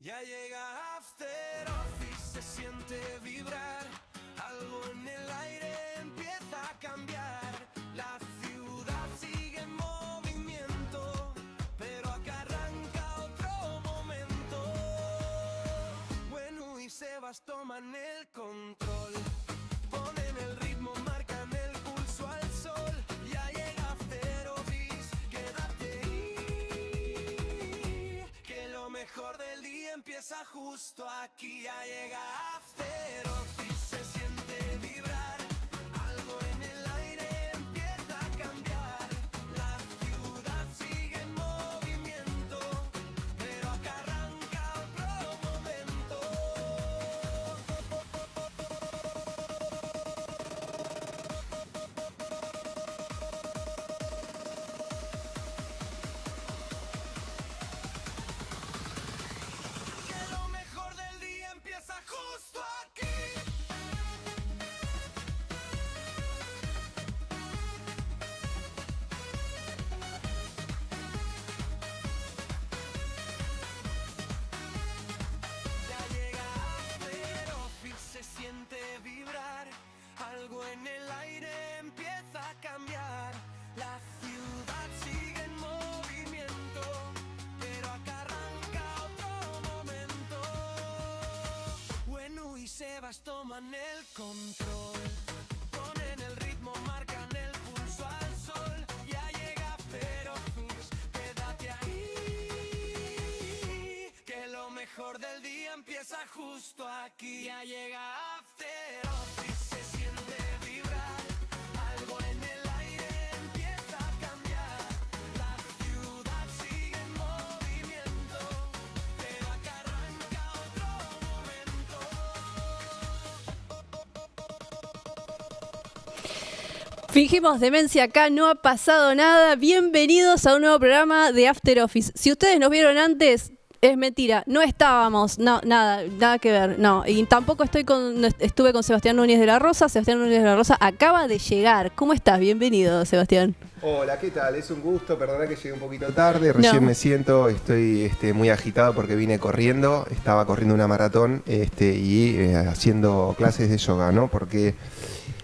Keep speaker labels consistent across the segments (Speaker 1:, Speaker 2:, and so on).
Speaker 1: Ya llega After Office, se siente vibrar, algo en el aire empieza a cambiar. La ciudad sigue en movimiento, pero acá arranca otro momento. Bueno, y Sebas toman el control, ponen el ritmo, marcan el pulso al sol. Ya llega After Office, quédate ahí, que lo mejor del día empieza justo aquí. Ya llega After Office, se siente vibrar, algo en el aire empieza a cambiar. La ciudad sigue en movimiento, pero acá arranca otro momento. Que lo mejor del día empieza justo aquí. Ya llega After Office, se siente vibrar, algo en el aire empieza a cambiar. La ciudad sigue en movimiento, pero acá arranca otro momento. Bueno, y Sebas toman el control, ponen el ritmo, marcan el pulso al sol. Ya llega After Office, quédate ahí, que lo mejor del día empieza justo aquí. Ya llega After Office, se siente vibrar, algo en el aire empieza a cambiar. La ciudad sigue en movimiento, pero acá arranca otro momento.
Speaker 2: Fingimos demencia acá, no ha pasado nada. Bienvenidos a un nuevo programa de After Office. Si ustedes nos vieron antes, es mentira, no estábamos, no, nada que ver, no. Y tampoco estuve con Sebastián Núñez de la Rosa. Sebastián Núñez de la Rosa acaba de llegar. ¿Cómo estás? Bienvenido, Sebastián.
Speaker 3: Hola, ¿qué tal? Es un gusto, perdona que llegué un poquito tarde, recién
Speaker 2: No.
Speaker 3: me siento, estoy muy agitado porque vine corriendo, estaba corriendo una maratón y haciendo clases de yoga, ¿no? Porque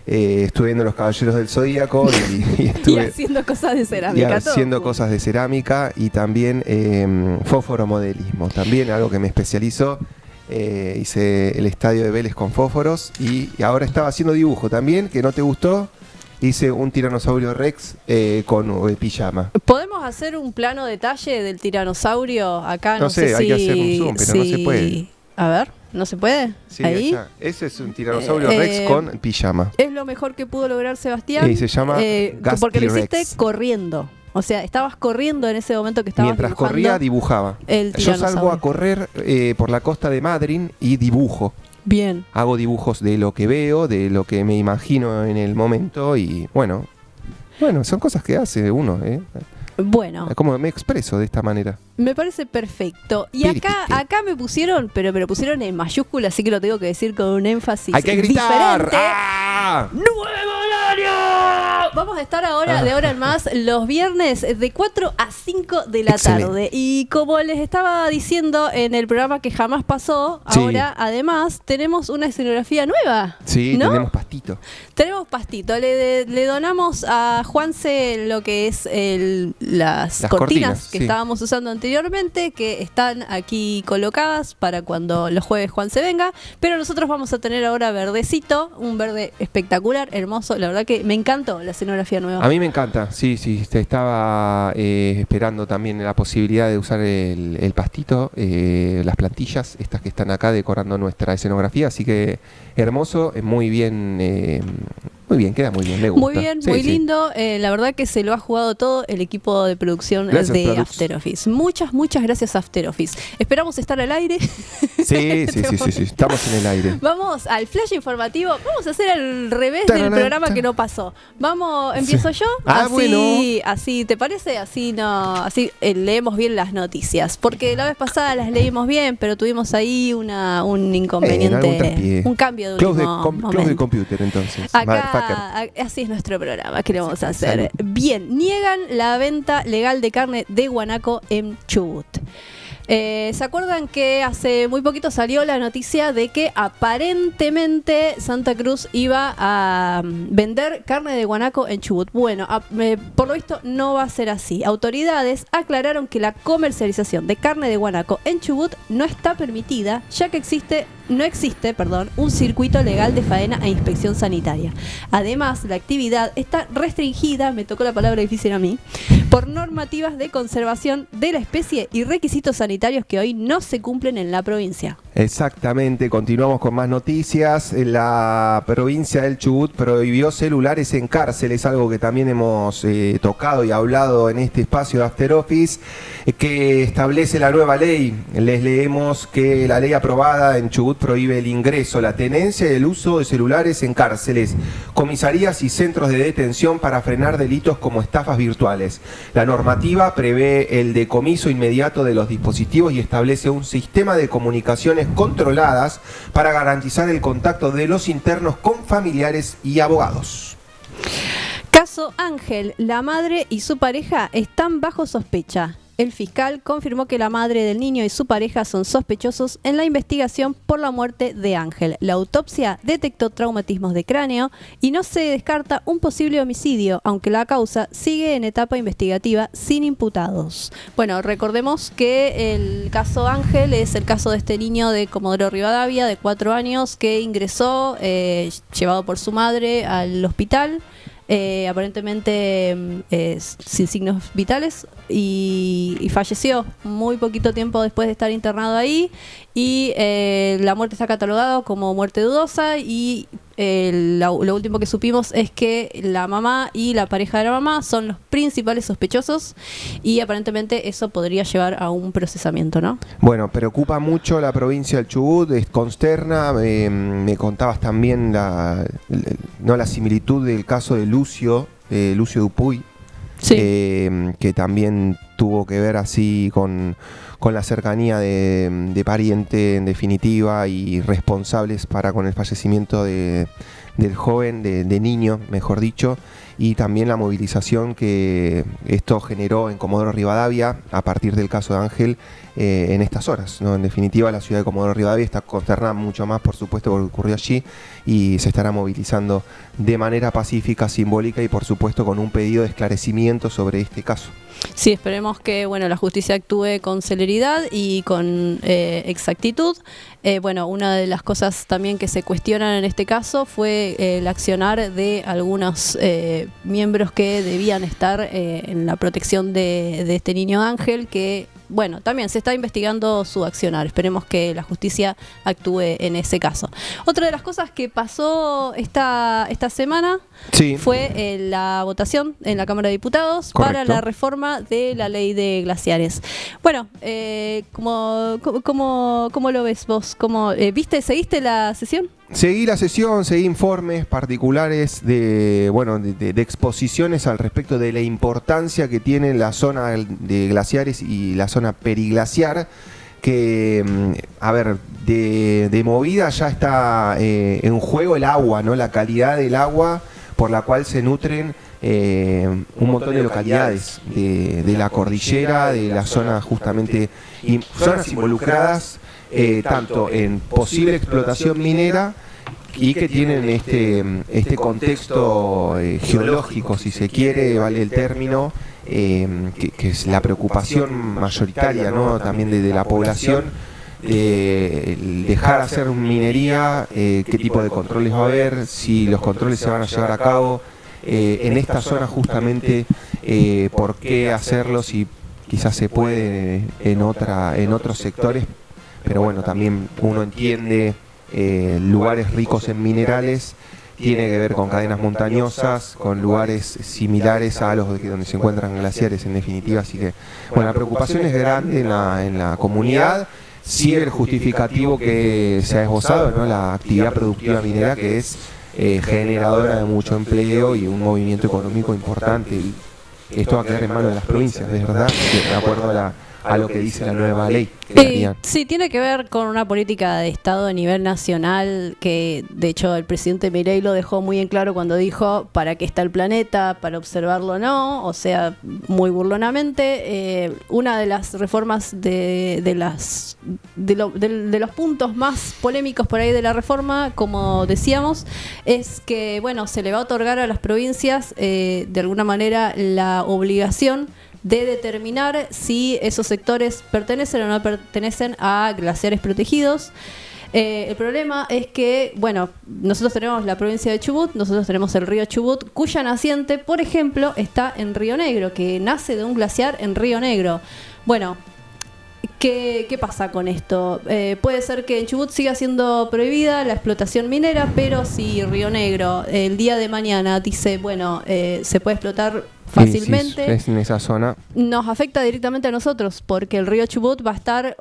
Speaker 3: estuve viendo Los Caballeros del Zodíaco y
Speaker 2: Y
Speaker 3: estuve
Speaker 2: haciendo cosas de cerámica.
Speaker 3: haciendo
Speaker 2: todo.
Speaker 3: cosas de cerámica y también fósforomodelismo, también algo que me especializó. Hice el estadio de Vélez con fósforos y ahora estaba haciendo dibujo también, que no te gustó. Hice un tiranosaurio Rex con pijama.
Speaker 2: ¿Podemos hacer un plano detalle del tiranosaurio acá?
Speaker 3: No sé, hay que hacer un zoom, pero no se puede.
Speaker 2: A ver, ¿no se puede?
Speaker 3: Sí,
Speaker 2: Ahí.
Speaker 3: está. Ese es un tiranosaurio Rex con pijama.
Speaker 2: Es lo mejor que pudo lograr Sebastián.
Speaker 3: Y se llama
Speaker 2: porque lo hiciste
Speaker 3: Gaspy Rex.
Speaker 2: corriendo. O sea, estabas corriendo en ese momento que estabas
Speaker 3: Mientras
Speaker 2: dibujando
Speaker 3: corría, dibujaba.
Speaker 2: el
Speaker 3: Yo
Speaker 2: tiranosaurio.
Speaker 3: salgo a correr por la costa de Madryn y dibujo.
Speaker 2: Bien.
Speaker 3: Hago dibujos de lo que veo, de lo que me imagino en el momento y bueno, son cosas que hace uno,
Speaker 2: Bueno,
Speaker 3: Como me expreso de esta manera.
Speaker 2: me parece perfecto. Y acá me pusieron, pero me lo pusieron en mayúscula, así que lo tengo que decir con un énfasis
Speaker 3: ¡Hay que gritar!
Speaker 2: diferente.
Speaker 3: ¡Ah!
Speaker 2: ¡Nuevo horario! Vamos a estar ahora, de ahora en más, los viernes de 4 a 5 de la
Speaker 3: Excelente.
Speaker 2: tarde. Y como les estaba diciendo en el programa que jamás pasó,
Speaker 3: Sí.
Speaker 2: ahora además tenemos una escenografía nueva.
Speaker 3: Sí,
Speaker 2: ¿no?
Speaker 3: tenemos pastito.
Speaker 2: Tenemos pastito. Le donamos a Juanse lo que es las cortinas que
Speaker 3: sí.
Speaker 2: estábamos usando anteriormente, que están aquí colocadas para cuando los jueves Juanse venga. Pero nosotros vamos a tener ahora verdecito, un verde espectacular, hermoso. La verdad que me encantó la escenografía nueva.
Speaker 3: A mí me encanta, sí, estaba esperando también la posibilidad de usar el pastito, las plantillas, estas que están acá decorando nuestra escenografía, así que hermoso, muy bien, queda muy bien, me gusta.
Speaker 2: Muy bien,
Speaker 3: Sí,
Speaker 2: muy
Speaker 3: sí.
Speaker 2: lindo. La verdad que se lo ha jugado todo el equipo de producción
Speaker 3: Gracias,
Speaker 2: de
Speaker 3: Produx.
Speaker 2: After Office. Muchas gracias, After Office. Esperamos estar al aire.
Speaker 3: Sí, estamos en el aire.
Speaker 2: Vamos al flash informativo. Vamos a hacer al revés del
Speaker 3: Tararán,
Speaker 2: programa que no pasó. Empiezo yo.
Speaker 3: Ah,
Speaker 2: así,
Speaker 3: bueno.
Speaker 2: así, ¿te parece? Así leemos bien las noticias. Porque la vez pasada las leímos bien, pero tuvimos ahí un
Speaker 3: algún
Speaker 2: inconveniente,
Speaker 3: traspié.
Speaker 2: un cambio de
Speaker 3: Close
Speaker 2: último
Speaker 3: de
Speaker 2: momento.
Speaker 3: computer entonces.
Speaker 2: Acá,
Speaker 3: Motherfucker.
Speaker 2: así es nuestro programa, ¿qué le vamos a hacer?
Speaker 3: Salud.
Speaker 2: Bien, niegan la venta legal de carne de guanaco en Chubut. ¿Se acuerdan que hace muy poquito salió la noticia de que aparentemente Santa Cruz iba a vender carne de guanaco en Chubut? Bueno, por lo visto no va a ser así. Autoridades aclararon que la comercialización de carne de guanaco en Chubut no está permitida, ya que no existe un circuito legal de faena e inspección sanitaria. Además, la actividad está restringida, me tocó la palabra difícil a mí, por normativas de conservación de la especie y requisitos sanitarios que hoy no se cumplen en la provincia.
Speaker 3: Exactamente, continuamos con más noticias. La provincia del Chubut prohibió celulares en cárceles, algo que también hemos tocado y hablado en este espacio de After Office, que establece la nueva ley. Les leemos que la ley aprobada en Chubut prohíbe el ingreso, la tenencia y el uso de celulares en cárceles, comisarías y centros de detención para frenar delitos como estafas virtuales. La normativa prevé el decomiso inmediato de los dispositivos y establece un sistema de comunicaciones controladas para garantizar el contacto de los internos con familiares y abogados.
Speaker 2: Caso Ángel, la madre y su pareja están bajo sospecha. El fiscal confirmó que la madre del niño y su pareja son sospechosos en la investigación por la muerte de Ángel. La autopsia detectó traumatismos de cráneo y no se descarta un posible homicidio, aunque la causa sigue en etapa investigativa sin imputados. Bueno, recordemos que el caso Ángel es el caso de este niño de Comodoro Rivadavia de 4 años que ingresó, llevado por su madre al hospital. Aparentemente sin signos vitales y falleció muy poquito tiempo después de estar internado ahí y la muerte está catalogada como muerte dudosa y lo último que supimos es que la mamá y la pareja de la mamá son los principales sospechosos y aparentemente eso podría llevar a un procesamiento, ¿no?
Speaker 3: Bueno, preocupa mucho la provincia del Chubut, es consterna, me contabas también la similitud del caso de Lucio Dupuy,
Speaker 2: sí.
Speaker 3: Que también tuvo que ver así con la cercanía de pariente en definitiva y responsables con el fallecimiento del joven, de niño, mejor dicho, y también la movilización que esto generó en Comodoro Rivadavia a partir del caso de Ángel en estas horas, ¿no? En definitiva, la ciudad de Comodoro Rivadavia está consternada mucho más, por supuesto, por lo que ocurrió allí y se estará movilizando de manera pacífica, simbólica y, por supuesto, con un pedido de esclarecimiento sobre este caso.
Speaker 2: Sí, esperemos que la justicia actúe con celeridad y con exactitud. Una de las cosas también que se cuestionan en este caso fue el accionar de algunos miembros que debían estar en la protección de este niño Ángel, que también se está investigando su accionar. Esperemos que la justicia actúe en ese caso. Otra de las cosas que pasó esta semana fue la votación en la Cámara de Diputados. Correcto. Para la reforma de la ley de glaciares. Bueno, ¿cómo lo ves vos? ¿Seguiste la sesión?
Speaker 3: Seguí la sesión, seguí informes particulares de exposiciones al respecto de la importancia que tiene la zona de glaciares y la zona periglaciar, que, de movida ya está en juego el agua, ¿no? La calidad del agua por la cual se nutren un montón de localidades de la cordillera, de la zona justamente, zonas involucradas tanto en posible explotación minera y que tienen este contexto geológico, si se quiere, vale el término, que es la preocupación mayoritaria, ¿no? También de la población, dejar hacer minería, qué tipo de controles va a haber, si los controles se van a llevar a cabo en esta zona justamente, por qué hacerlo si quizás se puede en otros sectores. Pero también uno entiende lugares ricos en minerales, tiene que ver con cadenas montañosas, con lugares similares a los donde se encuentran glaciares en definitiva. Así que la preocupación es grande en la comunidad. Sí, el justificativo que se ha esbozado, ¿no? La actividad productiva minera, que es generadora de mucho empleo y un movimiento económico importante. Y esto va a quedar en manos de las provincias, es verdad, de acuerdo a lo que dice la nueva ley que harían.
Speaker 2: Sí, tiene que ver con una política de Estado a nivel nacional que, de hecho, el presidente Milei lo dejó muy en claro cuando dijo ¿para qué está el planeta? ¿Para observarlo o no? O sea, muy burlonamente. Una de las reformas de los puntos más polémicos por ahí de la reforma, como decíamos, es que, bueno, se le va a otorgar a las provincias de alguna manera la obligación de determinar si esos sectores pertenecen o no pertenecen a glaciares protegidos. El problema es que, bueno, nosotros tenemos la provincia de Chubut, nosotros tenemos el río Chubut, cuya naciente, por ejemplo, está en Río Negro, que nace de un glaciar en Río Negro. Bueno, ¿qué pasa con esto? Puede ser que en Chubut siga siendo prohibida la explotación minera, pero si Río Negro el día de mañana dice, bueno, se puede explotar fácilmente,
Speaker 3: Sí, es en esa zona.
Speaker 2: Nos afecta directamente a nosotros, porque el río Chubut va a estar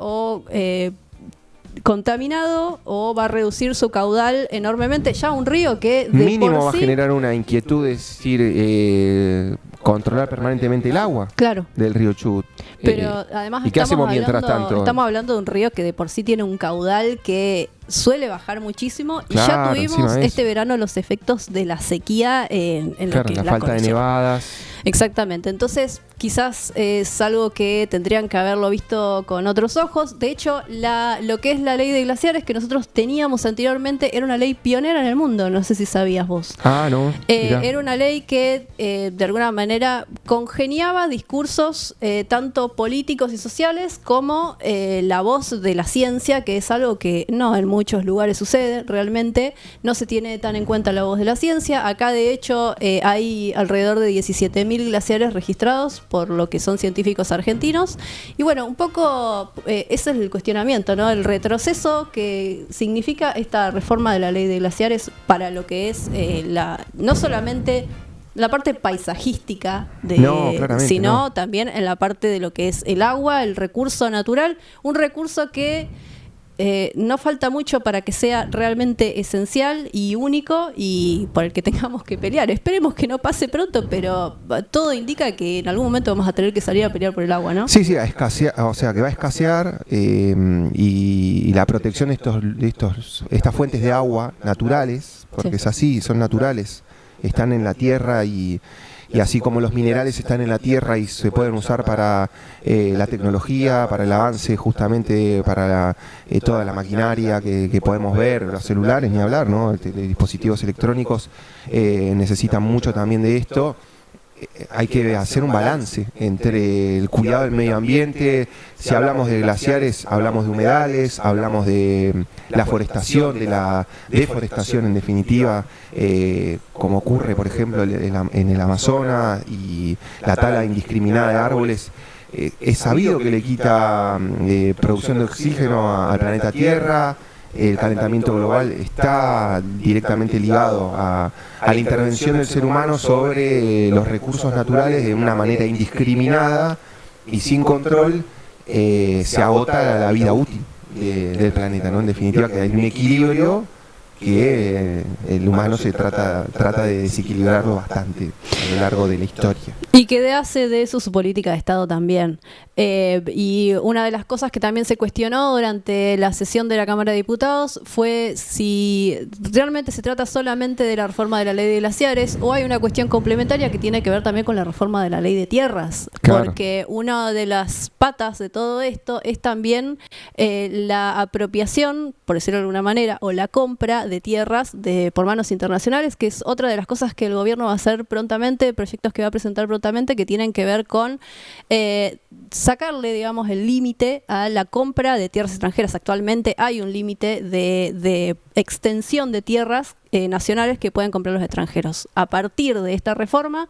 Speaker 2: contaminado o va a reducir su caudal enormemente. Ya un río que de
Speaker 3: mínimo
Speaker 2: por
Speaker 3: va a
Speaker 2: sí,
Speaker 3: generar una inquietud, es decir, controlar permanentemente el agua
Speaker 2: claro.
Speaker 3: del río Chubut.
Speaker 2: Pero además
Speaker 3: ¿y qué hacemos mientras tanto?
Speaker 2: Estamos hablando de un río que de por sí tiene un caudal que suele bajar muchísimo, y ya
Speaker 3: Claro,
Speaker 2: tuvimos
Speaker 3: encima de
Speaker 2: este verano los efectos de la sequía en lo
Speaker 3: Claro,
Speaker 2: que
Speaker 3: la
Speaker 2: es
Speaker 3: falta de
Speaker 2: cordillera.
Speaker 3: nevadas.
Speaker 2: Exactamente, entonces quizás es algo que tendrían que haberlo visto con otros ojos. De hecho, lo que es la ley de glaciares que nosotros teníamos anteriormente era una ley pionera en el mundo, no sé si sabías vos.
Speaker 3: Ah, no. Mirá.
Speaker 2: Era una ley que de alguna manera congeniaba discursos tanto políticos y sociales como la voz de la ciencia, que es algo que no en muchos lugares sucede. Realmente no se tiene tan en cuenta la voz de la ciencia. Acá de hecho hay alrededor de 17.000 glaciares registrados por lo que son científicos argentinos. Y bueno, un poco ese es el cuestionamiento, ¿no? El retroceso que significa esta reforma de la ley de glaciares para lo que es no solamente la parte paisajística, sino también en la parte de lo que es el agua, el recurso natural, un recurso que no falta mucho para que sea realmente esencial y único y por el que tengamos que pelear. Esperemos que no pase pronto, pero todo indica que en algún momento vamos a tener que salir a pelear por el agua, ¿no?
Speaker 3: Sí, a escasear, o sea, que va a escasear y la protección de estas fuentes de agua naturales, porque es así, son naturales, están en la tierra y así como los minerales están en la tierra y se pueden usar para la tecnología, para el avance justamente, para toda la maquinaria que podemos ver, los celulares, ni hablar, ¿no? Dispositivos electrónicos necesitan mucho también de esto. Hay que hacer un balance entre el cuidado del medio ambiente. Si hablamos de glaciares, hablamos de humedales, hablamos de la forestación, de la deforestación en definitiva, como ocurre por ejemplo en el Amazonas, y la tala indiscriminada de árboles. Es sabido que le quita producción de oxígeno al planeta Tierra. El calentamiento global está directamente ligado a la intervención del ser humano sobre los recursos naturales de una manera indiscriminada y sin control. Se agota la vida útil del planeta, ¿no? En definitiva, que hay un equilibrio que el humano se trata de desequilibrarlo bastante a lo largo de la historia.
Speaker 2: Y que hace de eso su política de Estado también. Y una de las cosas que también se cuestionó durante la sesión de la Cámara de Diputados fue si realmente se trata solamente de la reforma de la ley de glaciares o hay una cuestión complementaria que tiene que ver también con la reforma de la ley de tierras.
Speaker 3: Claro.
Speaker 2: Porque una de las patas de todo esto es también la apropiación, por decirlo de alguna manera, o la compra de tierras por manos internacionales, que es otra de las cosas que el gobierno va a hacer prontamente, proyectos que va a presentar prontamente, que tienen que ver con sacarle, digamos, el límite a la compra de tierras extranjeras. Actualmente hay un límite de extensión de tierras nacionales que pueden comprar los extranjeros. A partir de esta reforma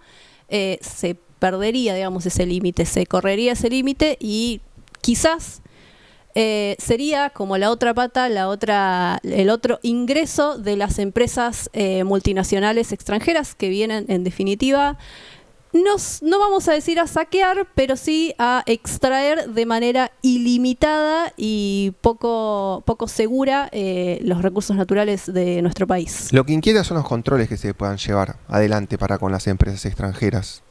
Speaker 2: se perdería, digamos, ese límite, se correría ese límite y quizás sería como la otra pata, el otro ingreso de las empresas multinacionales extranjeras que vienen, en definitiva, no vamos a decir a saquear, pero sí a extraer de manera ilimitada y poco segura los recursos naturales de nuestro país.
Speaker 3: Lo que inquieta son los controles que se puedan llevar adelante para con las empresas extranjeras,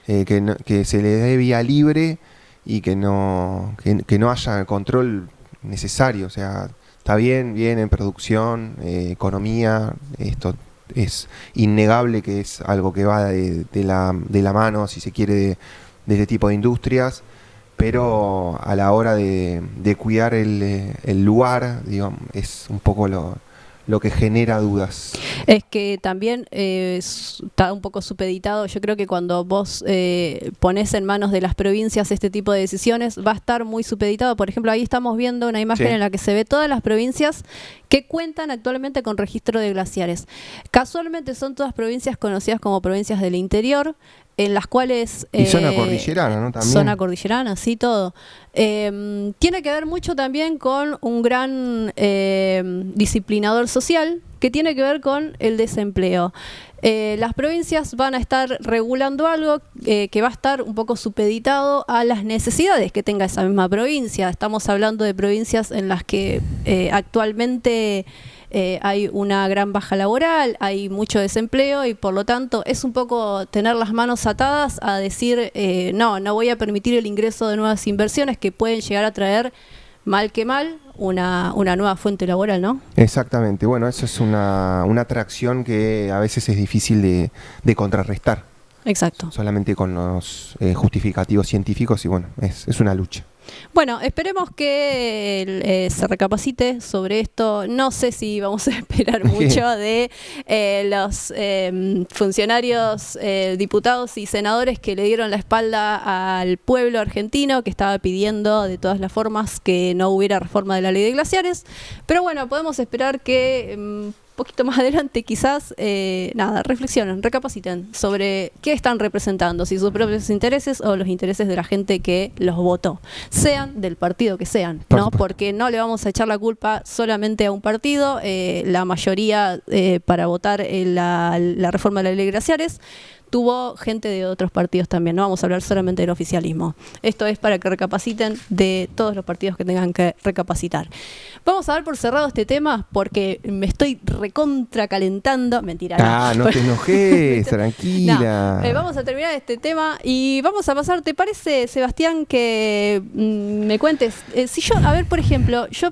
Speaker 3: que se les dé vía libre y que no haya control necesario. O sea, está bien en producción, economía, esto es innegable que es algo que va de la mano, si se quiere, de este tipo de industrias, pero a la hora de cuidar el lugar, digamos, es un poco lo que genera dudas.
Speaker 2: Es que también está un poco supeditado. Yo creo que cuando vos pones en manos de las provincias este tipo de decisiones, va a estar muy supeditado. Por ejemplo, ahí estamos viendo una imagen en la que se ve todas las provincias que cuentan actualmente con registro de glaciares. Casualmente son todas provincias conocidas como provincias del interior, en las cuales...
Speaker 3: y zona cordillerana, ¿no? También.
Speaker 2: Zona cordillerana, sí, todo. Tiene que ver mucho también con un gran disciplinador social que tiene que ver con el desempleo. Las provincias van a estar regulando algo que va a estar un poco supeditado a las necesidades que tenga esa misma provincia. Estamos hablando de provincias en las que actualmente hay una gran baja laboral, hay mucho desempleo y por lo tanto es un poco tener las manos atadas a decir no voy a permitir el ingreso de nuevas inversiones que pueden llegar a traer, mal que mal, una nueva fuente laboral, ¿no?
Speaker 3: Exactamente. Bueno, eso es una atracción que a veces es difícil de contrarrestar.
Speaker 2: Exacto.
Speaker 3: Solamente con los justificativos científicos y bueno, es una lucha.
Speaker 2: Bueno, esperemos que se recapacite sobre esto. No sé si vamos a esperar mucho de los funcionarios, diputados y senadores que le dieron la espalda al pueblo argentino, que estaba pidiendo de todas las formas que no hubiera reforma de la ley de glaciares. Pero bueno, podemos esperar que... poquito más adelante quizás, reflexionen, recapaciten sobre qué están representando, si sus propios intereses o los intereses de la gente que los votó, sean del partido que sean, ¿no? Porque no le vamos a echar la culpa solamente a un partido. La mayoría para votar la reforma de la ley de glaciares tuvo gente de otros partidos también. No vamos a hablar solamente del oficialismo. Esto es para que recapaciten de todos los partidos que tengan que recapacitar. Vamos a dar por cerrado este tema porque me estoy recontra calentando. Mentira.
Speaker 3: No te enojes, tranquila.
Speaker 2: No, vamos a terminar este tema y vamos a pasar. ¿Te parece, Sebastián, que me cuentes? Si yo, a ver, por ejemplo, yo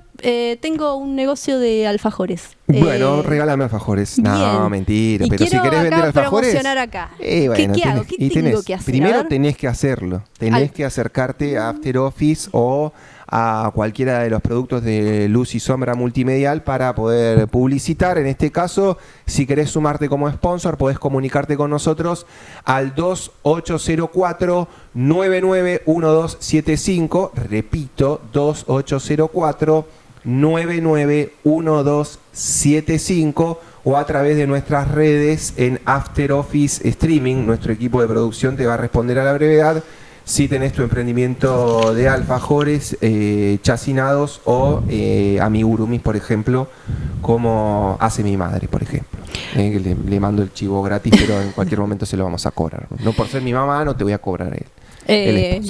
Speaker 2: tengo un negocio de alfajores.
Speaker 3: Bueno, regálame alfajores.
Speaker 2: Bien.
Speaker 3: No, mentira.
Speaker 2: Y
Speaker 3: pero si querés vender alfajores,
Speaker 2: promocionar acá.
Speaker 3: Bueno,
Speaker 2: ¿Qué hago? ¿Qué tengo que hacer?
Speaker 3: Primero tenés que hacerlo. Tenés que acercarte a After Office o a cualquiera de los productos de Luz y Sombra Multimedial para poder publicitar. En este caso, si querés sumarte como sponsor, podés comunicarte con nosotros al 2804-991275. Repito, 2804-991275 o a través de nuestras redes en After Office Streaming. Nuestro equipo de producción te va a responder a la brevedad si tenés tu emprendimiento de alfajores chacinados o amigurumis, por ejemplo, como hace mi madre, por ejemplo. Que le mando el chivo gratis, pero en cualquier momento se lo vamos a cobrar. No por ser mi mamá, no te voy a cobrar él.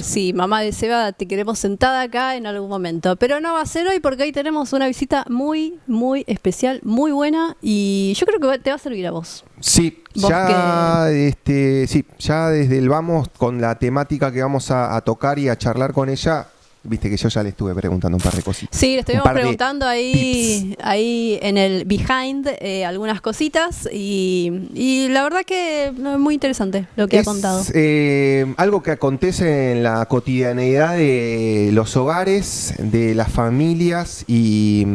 Speaker 2: Sí, mamá de Seba, te queremos sentada acá en algún momento, pero no va a ser hoy porque hoy tenemos una visita muy, muy especial, muy buena y yo creo que te va a servir a vos.
Speaker 3: Sí, ya desde el vamos con la temática que vamos a tocar y a charlar con ella. Viste que yo ya le estuve preguntando un par de cositas.
Speaker 2: Sí, le estuvimos preguntando ahí en el behind algunas cositas y la verdad que es muy interesante lo que ha contado.
Speaker 3: Algo que acontece en la cotidianeidad de los hogares, de las familias y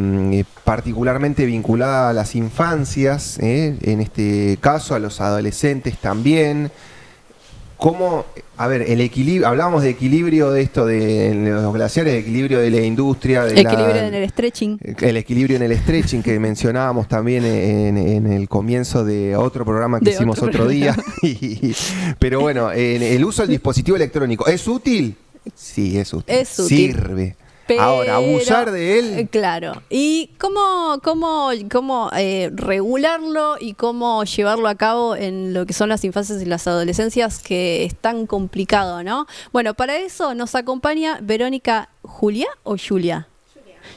Speaker 3: particularmente vinculada a las infancias, en este caso a los adolescentes también. ¿Cómo, a ver, el equilibrio, hablábamos de equilibrio de esto de los glaciares, de equilibrio de la industria,
Speaker 2: equilibrio en el stretching.
Speaker 3: El equilibrio en el stretching que mencionábamos también en el comienzo de otro programa que hicimos otro día. Pero bueno, el uso del dispositivo electrónico, ¿es útil? Sí, es útil.
Speaker 2: Es útil.
Speaker 3: Sirve. Pero, ahora, abusar de él.
Speaker 2: Claro. ¿Y cómo regularlo y cómo llevarlo a cabo en lo que son las infancias y las adolescencias, que es tan complicado, ¿no? Bueno, para eso nos acompaña Verónica Julia o Julia.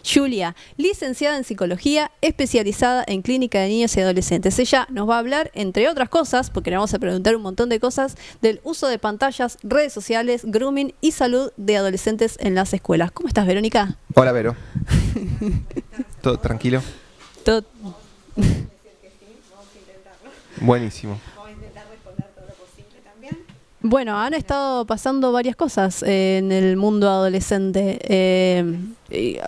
Speaker 2: Julia, licenciada en psicología, especializada en clínica de niños y adolescentes. Ella nos va a hablar, entre otras cosas, porque le vamos a preguntar un montón de cosas, del uso de pantallas, redes sociales, grooming y salud de adolescentes en las escuelas. ¿Cómo estás, Verónica?
Speaker 3: Hola, Vero. ¿Todo tranquilo?
Speaker 2: Todo...
Speaker 3: Buenísimo.
Speaker 2: Bueno, han estado pasando varias cosas en el mundo adolescente.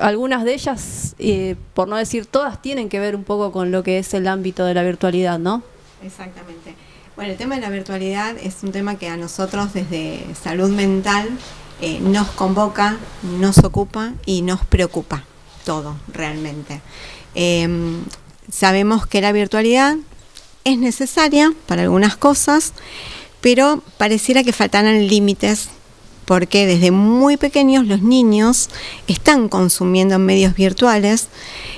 Speaker 2: Algunas de ellas, por no decir todas, tienen que ver un poco con lo que es el ámbito de la virtualidad, ¿no?
Speaker 4: Exactamente. Bueno, el tema de la virtualidad es un tema que a nosotros desde salud mental nos convoca, nos ocupa y nos preocupa todo realmente. Sabemos que la virtualidad es necesaria para algunas cosas, pero pareciera que faltaran límites porque desde muy pequeños los niños están consumiendo medios virtuales,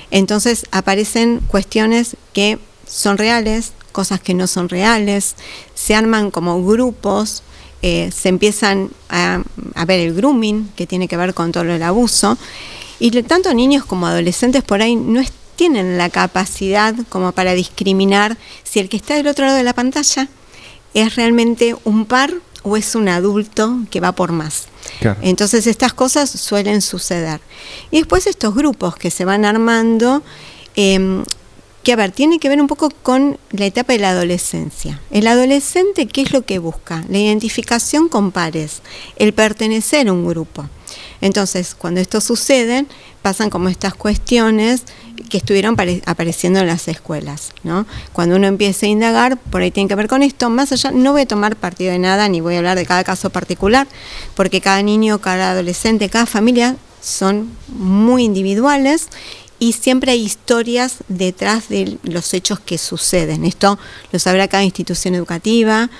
Speaker 4: entonces aparecen cuestiones que son reales, cosas que no son reales, se arman como grupos, se empiezan a ver el grooming, que tiene que ver con todo el abuso, y tanto niños como adolescentes por ahí no tienen la capacidad como para discriminar si el que está del otro lado de la pantalla es realmente un par o es un adulto que va por más.
Speaker 3: Claro.
Speaker 4: Entonces estas cosas suelen suceder. Y después estos grupos que se van armando, que a ver, tiene que ver un poco con la etapa de la adolescencia. El adolescente, ¿qué es lo que busca? La identificación con pares, el pertenecer a un grupo. Entonces, cuando esto sucede, pasan como estas cuestiones que estuvieron apareciendo en las escuelas, ¿no? Cuando uno empieza a indagar, por ahí tiene que ver con esto, más allá, no voy a tomar partido de nada, ni voy a hablar de cada caso particular, porque cada niño, cada adolescente, cada familia son muy individuales y siempre hay historias detrás de los hechos que suceden. Esto lo sabrá cada institución educativa,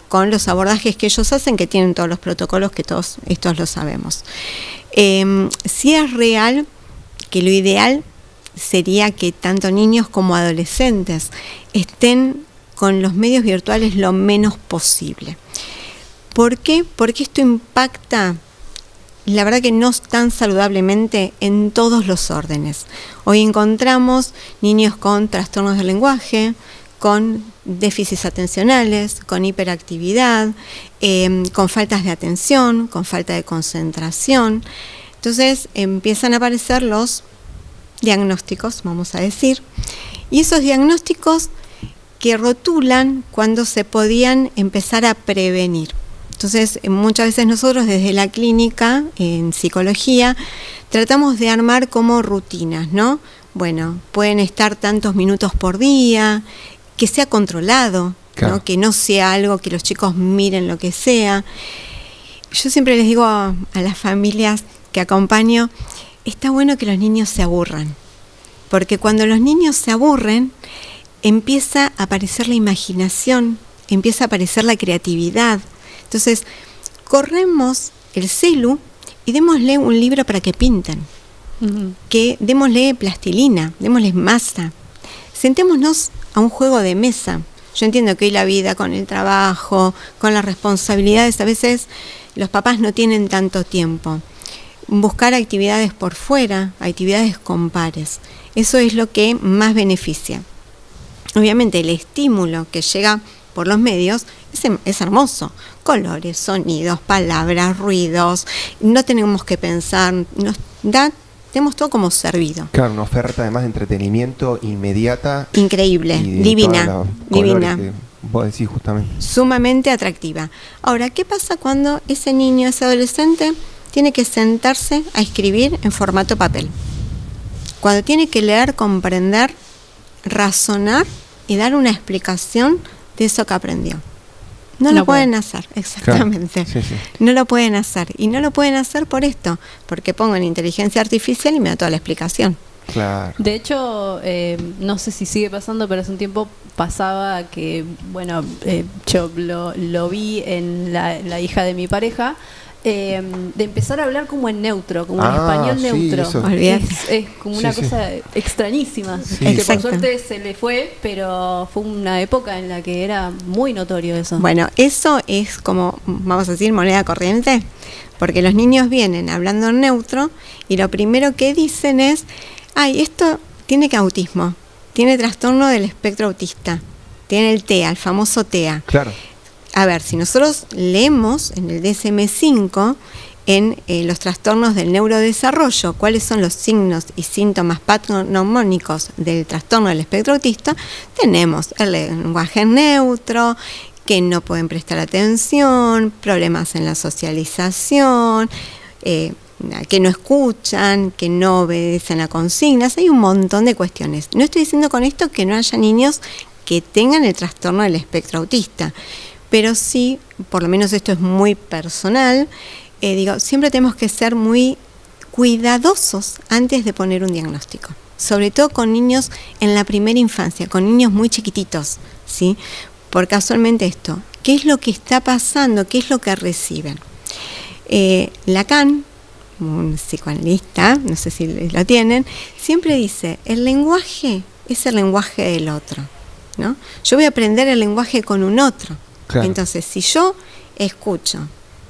Speaker 4: con los abordajes que ellos hacen, que tienen todos los protocolos que todos estos lo sabemos. Sí es real que lo ideal sería que tanto niños como adolescentes estén con los medios virtuales lo menos posible. ¿Por qué? Porque esto impacta, la verdad que no tan saludablemente, en todos los órdenes. Hoy encontramos niños con trastornos del lenguaje, con déficits atencionales, con hiperactividad, con faltas de atención, con falta de concentración. Entonces empiezan a aparecer los diagnósticos, vamos a decir, y esos diagnósticos que rotulan cuando se podían empezar a prevenir. Entonces, muchas veces nosotros desde la clínica, en psicología, tratamos de armar como rutinas, ¿no? Bueno, pueden estar tantos minutos por día, que sea controlado,
Speaker 3: claro,
Speaker 4: ¿no? Que no sea algo que los chicos miren lo que sea. Yo siempre les digo a las familias que acompaño, está bueno que los niños se aburran, porque cuando los niños se aburren, empieza a aparecer la imaginación, empieza a aparecer la creatividad. Entonces, corremos el celu y démosle un libro para que pinten, que démosle plastilina, démosles masa, sentémonos a un juego de mesa. Yo entiendo que hoy la vida con el trabajo, con las responsabilidades, a veces los papás no tienen tanto tiempo. Buscar actividades por fuera, actividades con pares, eso es lo que más beneficia. Obviamente el estímulo que llega por los medios es hermoso, colores, sonidos, palabras, ruidos, no tenemos que pensar, tenemos todo como servido.
Speaker 3: Claro, una oferta además de entretenimiento inmediata.
Speaker 4: Increíble, divina, divina.
Speaker 3: Que vos decís justamente.
Speaker 4: Sumamente atractiva. Ahora, ¿qué pasa cuando ese niño, ese adolescente, tiene que sentarse a escribir en formato papel? Cuando tiene que leer, comprender, razonar y dar una explicación de eso que aprendió. No lo pueden hacer, exactamente.
Speaker 3: Claro, sí.
Speaker 4: No lo pueden hacer. Y no lo pueden hacer por esto, porque pongo en inteligencia artificial y me da toda la explicación.
Speaker 3: Claro.
Speaker 2: De hecho, no sé si sigue pasando, pero hace un tiempo pasaba que, bueno, yo lo vi en la hija de mi pareja, de empezar a hablar como en neutro, como en español neutro. Es como una cosa extrañísima, que por suerte se le fue, pero fue una época en la que era muy notorio eso.
Speaker 4: Bueno, eso es como, vamos a decir, moneda corriente, Porque los niños vienen hablando en neutro y lo primero que dicen es, ay, esto tiene que autismo, tiene trastorno del espectro autista, tiene el TEA, el famoso TEA.
Speaker 3: Claro.
Speaker 4: A ver, si nosotros leemos en el DSM-5, en los trastornos del neurodesarrollo, cuáles son los signos y síntomas patognomónicos del trastorno del espectro autista, tenemos el lenguaje neutro, que no pueden prestar atención, problemas en la socialización, que no escuchan, que no obedecen a consignas, hay un montón de cuestiones. No estoy diciendo con esto que no haya niños que tengan el trastorno del espectro autista, pero sí, por lo menos esto es muy personal, siempre tenemos que ser muy cuidadosos antes de poner un diagnóstico, sobre todo con niños en la primera infancia, con niños muy chiquititos, ¿sí? Por casualmente esto, ¿qué es lo que está pasando? ¿Qué es lo que reciben? Lacan, un psicoanalista, no sé si lo tienen, siempre dice, el lenguaje es el lenguaje del otro, ¿no? Yo voy a aprender el lenguaje con un otro. Claro. Entonces, si yo escucho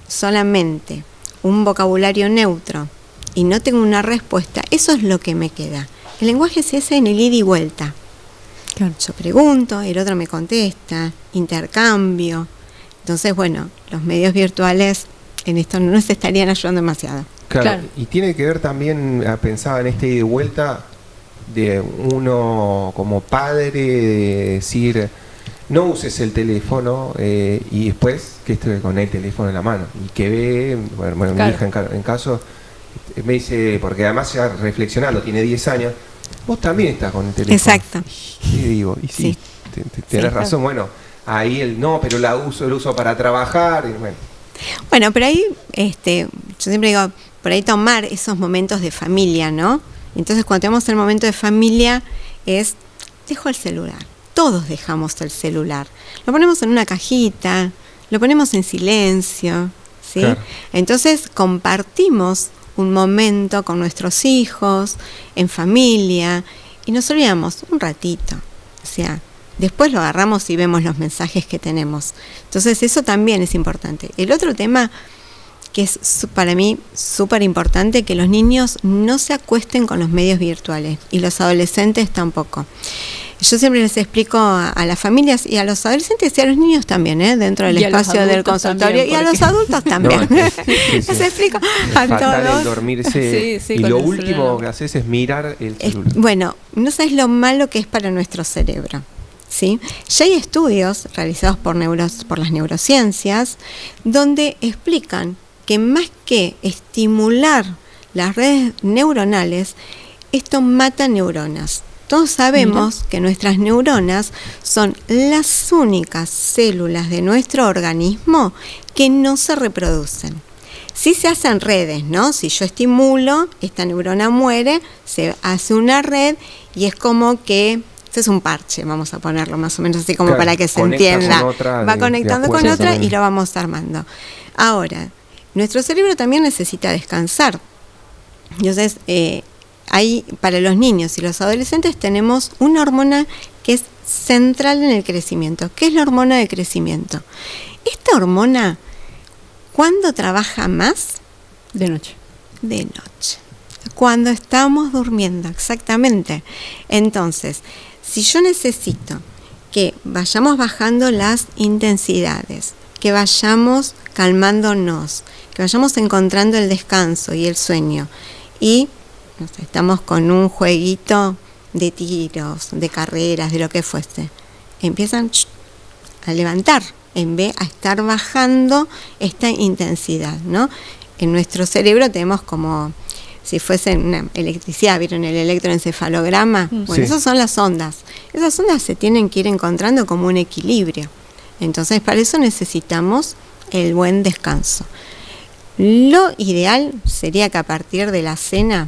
Speaker 4: solamente un vocabulario neutro y no tengo una respuesta, eso es lo que me queda. El lenguaje se hace en el ida y vuelta. Claro. Yo pregunto, el otro me contesta, intercambio. Entonces, bueno, los medios virtuales en esto no nos estarían ayudando demasiado.
Speaker 3: Claro. Y tiene que ver también, pensaba en este ida y vuelta, de uno como padre, de decir, no uses el teléfono y después que esté con el teléfono en la mano y que ve, bueno claro. Mi hija en caso me dice, porque además ya reflexionando, tiene 10 años, vos también estás con el teléfono.
Speaker 4: Exacto.
Speaker 3: Y digo, y sí, tenés razón, claro. Bueno, ahí no, pero lo uso para trabajar y bueno.
Speaker 4: Bueno, pero ahí, yo siempre digo, por ahí tomar esos momentos de familia, ¿no? Entonces cuando tenemos el momento de familia dejo el celular. Todos dejamos el celular. Lo ponemos en una cajita, lo ponemos en silencio, ¿sí? Claro. Entonces compartimos un momento con nuestros hijos, en familia, y nos olvidamos un ratito. O sea, después lo agarramos y vemos los mensajes que tenemos. Entonces eso también es importante. El otro tema que es para mí súper importante, que los niños no se acuesten con los medios virtuales y los adolescentes tampoco. Yo siempre les explico a las familias y a los adolescentes y a los niños también, dentro del espacio del consultorio también, y a los adultos también. No, les explico a todos.
Speaker 3: El dormirse y lo último que haces es mirar el celular.
Speaker 4: Bueno, no sabes lo malo que es para nuestro cerebro. ¿Sí? Ya hay estudios realizados por las neurociencias donde explican que más que estimular las redes neuronales, esto mata neuronas. Todos sabemos que nuestras neuronas son las únicas células de nuestro organismo que no se reproducen. Sí se hacen redes, ¿no? Si yo estimulo, esta neurona muere, se hace una red y es como que este es un parche, vamos a ponerlo más o menos así como para que se entienda. Va conectando con otra y lo vamos armando. Ahora, nuestro cerebro también necesita descansar. Entonces, ahí para los niños y los adolescentes tenemos una hormona que es central en el crecimiento. ¿Qué es la hormona de crecimiento? Esta hormona, ¿cuándo trabaja más?
Speaker 2: De noche.
Speaker 4: De noche. Cuando estamos durmiendo, exactamente. Entonces, si yo necesito que vayamos bajando las intensidades, que vayamos calmándonos, que vayamos encontrando el descanso y el sueño, y estamos con un jueguito de tiros, de carreras, de lo que fuese, empiezan a levantar en vez a estar bajando esta intensidad, ¿no? En nuestro cerebro tenemos como si fuese una electricidad, ¿vieron el electroencefalograma? Bueno, sí. Esas son las ondas. Esas ondas se tienen que ir encontrando como un equilibrio. Entonces, para eso necesitamos el buen descanso. Lo ideal sería que a partir de la cena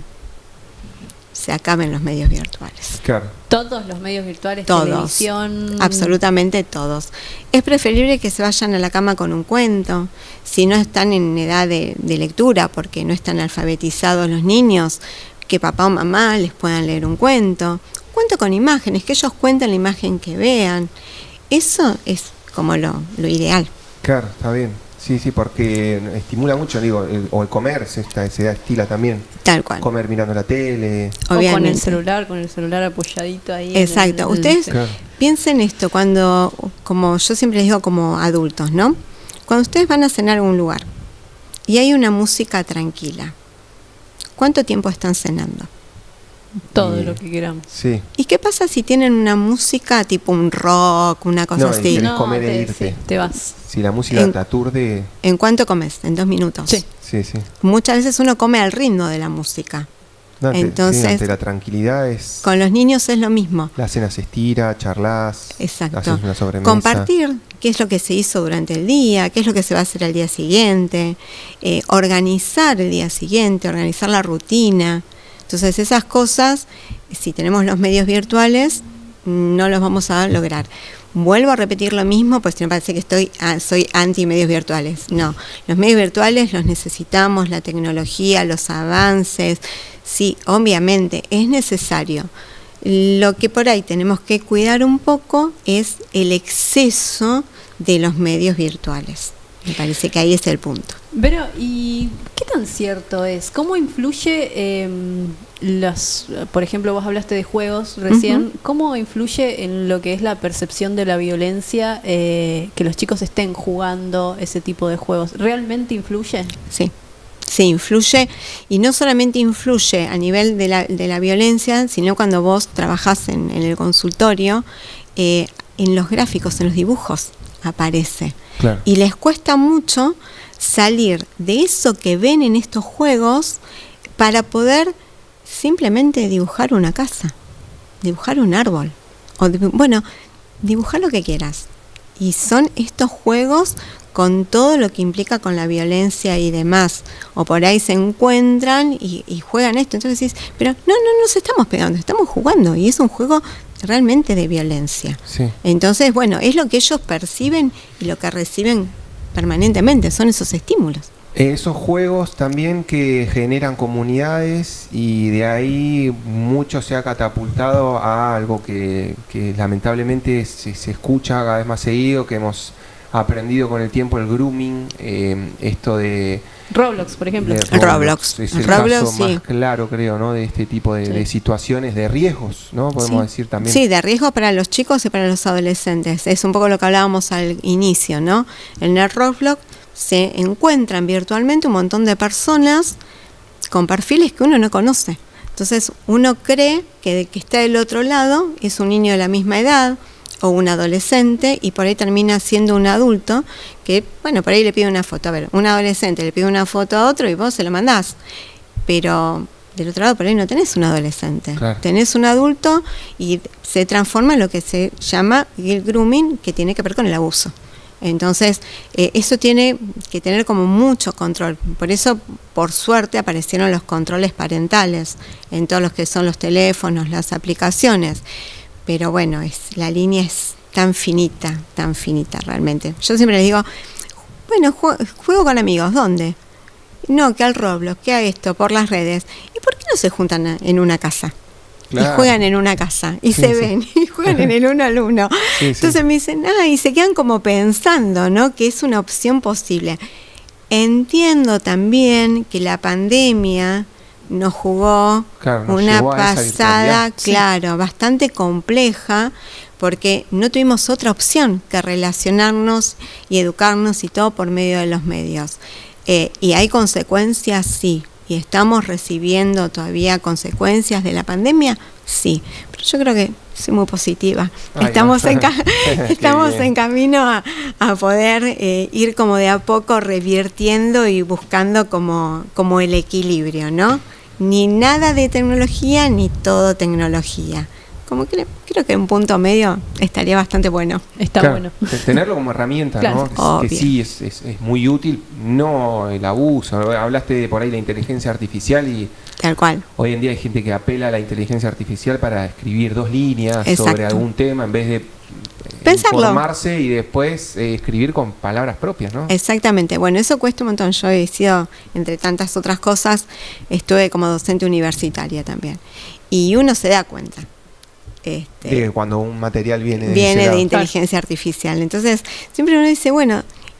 Speaker 4: se acaben los medios virtuales.
Speaker 3: Claro.
Speaker 2: Todos los medios virtuales,
Speaker 4: todos,
Speaker 2: televisión.
Speaker 4: Absolutamente todos. Es preferible que se vayan a la cama con un cuento, si no están en edad de lectura, porque no están alfabetizados los niños, que papá o mamá les puedan leer un cuento con imágenes, que ellos cuenten la imagen que vean. Eso es como lo ideal.
Speaker 3: Claro, está bien. Sí, sí, porque estimula mucho, digo, o el comer se estila también.
Speaker 4: Tal cual.
Speaker 3: Comer mirando la tele.
Speaker 2: O
Speaker 4: Obviamente.
Speaker 2: con el celular apoyadito ahí.
Speaker 4: Exacto. Ustedes
Speaker 3: Claro.
Speaker 4: piensen esto cuando, como yo siempre les digo como adultos, ¿no? Cuando ustedes van a cenar a un lugar y hay una música tranquila, ¿cuánto tiempo están cenando?
Speaker 2: Todo lo que queramos.
Speaker 3: Sí.
Speaker 4: ¿Y qué pasa si tienen una música tipo un rock, una cosa
Speaker 3: No, y
Speaker 4: así?
Speaker 3: querés comer e irte.
Speaker 2: sí, te vas.
Speaker 3: Si la música te aturde,
Speaker 4: ¿En cuánto comes? En 2 minutos.
Speaker 2: Sí.
Speaker 3: sí, sí.
Speaker 4: Muchas veces uno come al ritmo de la música.
Speaker 3: No,
Speaker 4: Entonces,
Speaker 3: sí, ante la tranquilidad es...
Speaker 4: Con los niños es lo mismo.
Speaker 3: La cena se estira, charlas,
Speaker 4: Exacto.
Speaker 3: haces una sobremesa.
Speaker 4: Compartir qué es lo que se hizo durante el día, qué es lo que se va a hacer al día siguiente, organizar el día siguiente, organizar la rutina. Entonces esas cosas, si tenemos los medios virtuales, no los vamos a lograr. Vuelvo a repetir lo mismo, pues me parece que soy anti medios virtuales. No, los medios virtuales los necesitamos, la tecnología, los avances. Sí, obviamente es necesario. Lo que por ahí tenemos que cuidar un poco es el exceso de los medios virtuales. Me parece que ahí es el punto.
Speaker 2: Pero, ¿y qué tan cierto es? ¿Cómo influye por ejemplo, vos hablaste de juegos recién, ¿cómo influye en lo que es la percepción de la violencia que los chicos estén jugando ese tipo de juegos? ¿Realmente influye?
Speaker 4: Sí. Sí, influye, y no solamente influye a nivel de la violencia, sino cuando vos trabajás en el consultorio, en los gráficos, en los dibujos aparece.
Speaker 3: Claro.
Speaker 4: Y les cuesta mucho salir de eso que ven en estos juegos para poder simplemente dibujar una casa, dibujar un árbol, o dibujar lo que quieras. Y son estos juegos con todo lo que implica con la violencia y demás, o por ahí se encuentran y juegan esto, entonces decís, pero no nos estamos pegando, estamos jugando, y es un juego realmente de violencia.
Speaker 3: Sí.
Speaker 4: Entonces, es lo que ellos perciben y lo que reciben permanentemente, son esos estímulos.
Speaker 3: Esos juegos también que generan comunidades y de ahí mucho se ha catapultado a algo que lamentablemente se escucha cada vez más seguido, que hemos aprendido con el tiempo, el grooming, esto de...
Speaker 2: Roblox, por ejemplo.
Speaker 4: Roblox.
Speaker 3: Es el
Speaker 4: Roblox,
Speaker 3: caso
Speaker 4: sí.
Speaker 3: más claro, creo, ¿no? De este tipo de situaciones, de riesgos, ¿no? Podemos decir también.
Speaker 4: Sí, de riesgo para los chicos y para los adolescentes. Es un poco lo que hablábamos al inicio, ¿no? En el Roblox se encuentran virtualmente un montón de personas con perfiles que uno no conoce. Entonces uno cree que el que está del otro lado es un niño de la misma edad o un adolescente, y por ahí termina siendo un adulto que, por ahí le pide una foto. A ver, un adolescente le pide una foto a otro y vos se lo mandás. Pero del otro lado por ahí no tenés un adolescente.
Speaker 3: Claro.
Speaker 4: Tenés un adulto y se transforma en lo que se llama el grooming, que tiene que ver con el abuso. Entonces, eso tiene que tener como mucho control. Por eso, por suerte, aparecieron los controles parentales en todos los que son los teléfonos, las aplicaciones. Pero la línea es tan finita realmente. Yo siempre les digo, juego con amigos, ¿dónde? No, que al Roblox, que a esto, por las redes. ¿Y por qué no se juntan en una casa? Claro. Y juegan en una casa, y se ven, y juegan en el 1 al 1. Entonces me dicen, y se quedan como pensando, ¿no? Que es una opción posible. Entiendo también que la pandemia nos jugó una pasada, bastante compleja, porque no tuvimos otra opción que relacionarnos y educarnos y todo por medio de los medios. Y hay consecuencias, sí. ¿Y estamos recibiendo todavía consecuencias de la pandemia? Sí, pero yo creo que soy muy positiva. Estamos en camino a poder ir como de a poco revirtiendo y buscando como el equilibrio, ¿no? Ni nada de tecnología, ni todo tecnología. Como creo que en punto medio estaría bastante bueno.
Speaker 2: Está bueno.
Speaker 3: Tenerlo como herramienta, ¿no? Que sí es muy útil, no el abuso. Hablaste por ahí de la inteligencia artificial y
Speaker 4: tal cual.
Speaker 3: Hoy en día hay gente que apela a la inteligencia artificial para escribir 2 líneas sobre algún tema en vez de informarse y después escribir con palabras propias, ¿no?
Speaker 4: Exactamente. Eso cuesta un montón. Yo he sido, entre tantas otras cosas, estuve como docente universitaria también. Y uno se da cuenta.
Speaker 3: Cuando un material viene
Speaker 4: de inteligencia artificial. Entonces, siempre uno dice,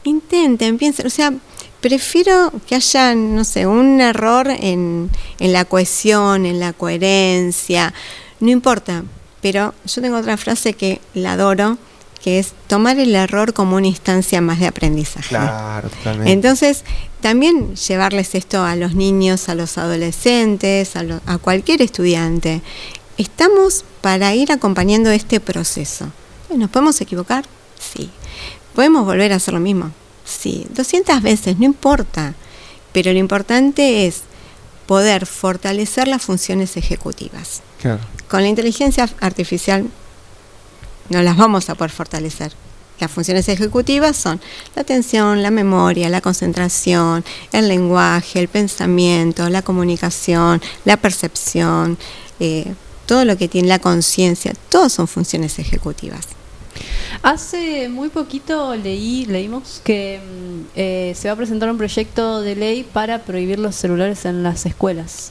Speaker 4: intenten, piensen, o sea, prefiero que haya, no sé, un error en la cohesión, en la coherencia, no importa, pero yo tengo otra frase que la adoro, que es tomar el error como una instancia más de aprendizaje.
Speaker 3: Claro, totalmente.
Speaker 4: Entonces, también llevarles esto a los niños, a los adolescentes, a cualquier estudiante. Estamos para ir acompañando este proceso. ¿Nos podemos equivocar? Sí. ¿Podemos volver a hacer lo mismo? Sí. 200 veces, no importa. Pero lo importante es poder fortalecer las funciones ejecutivas.
Speaker 3: Claro.
Speaker 4: Con la inteligencia artificial no las vamos a poder fortalecer. Las funciones ejecutivas son la atención, la memoria, la concentración, el lenguaje, el pensamiento, la comunicación, la percepción, todo lo que tiene la conciencia, todos son funciones ejecutivas.
Speaker 2: Hace muy poquito leímos que se va a presentar un proyecto de ley para prohibir los celulares en las escuelas.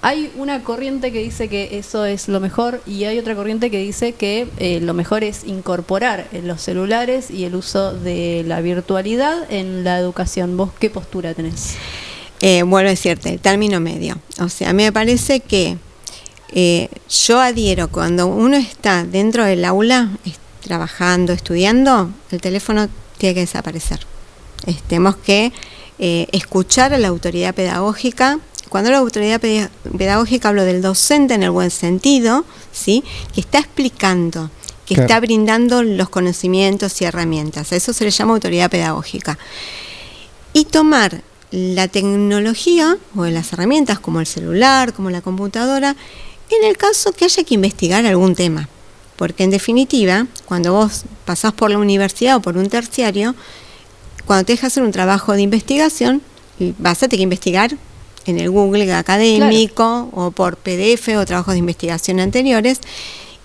Speaker 2: Hay una corriente que dice que eso es lo mejor y hay otra corriente que dice que lo mejor es incorporar los celulares y el uso de la virtualidad en la educación. ¿Vos qué postura tenés?
Speaker 4: Vuelvo a decirte, el término medio. O sea, a mí me parece que yo adhiero cuando uno está dentro del aula trabajando, estudiando, el teléfono tiene que desaparecer. Tenemos que escuchar a la autoridad pedagógica. Cuando hablo de autoridad pedagógica hablo del docente en el buen sentido, ¿sí? Que está explicando, que
Speaker 3: claro,
Speaker 4: está brindando los conocimientos y herramientas. A eso se le llama autoridad pedagógica. Y tomar la tecnología o las herramientas como el celular, como la computadora, en el caso que haya que investigar algún tema. Porque en definitiva, cuando vos pasás por la universidad o por un terciario, cuando te dejas hacer un trabajo de investigación, vas a tener que investigar en el Google académico, claro, o por PDF o trabajos de investigación anteriores,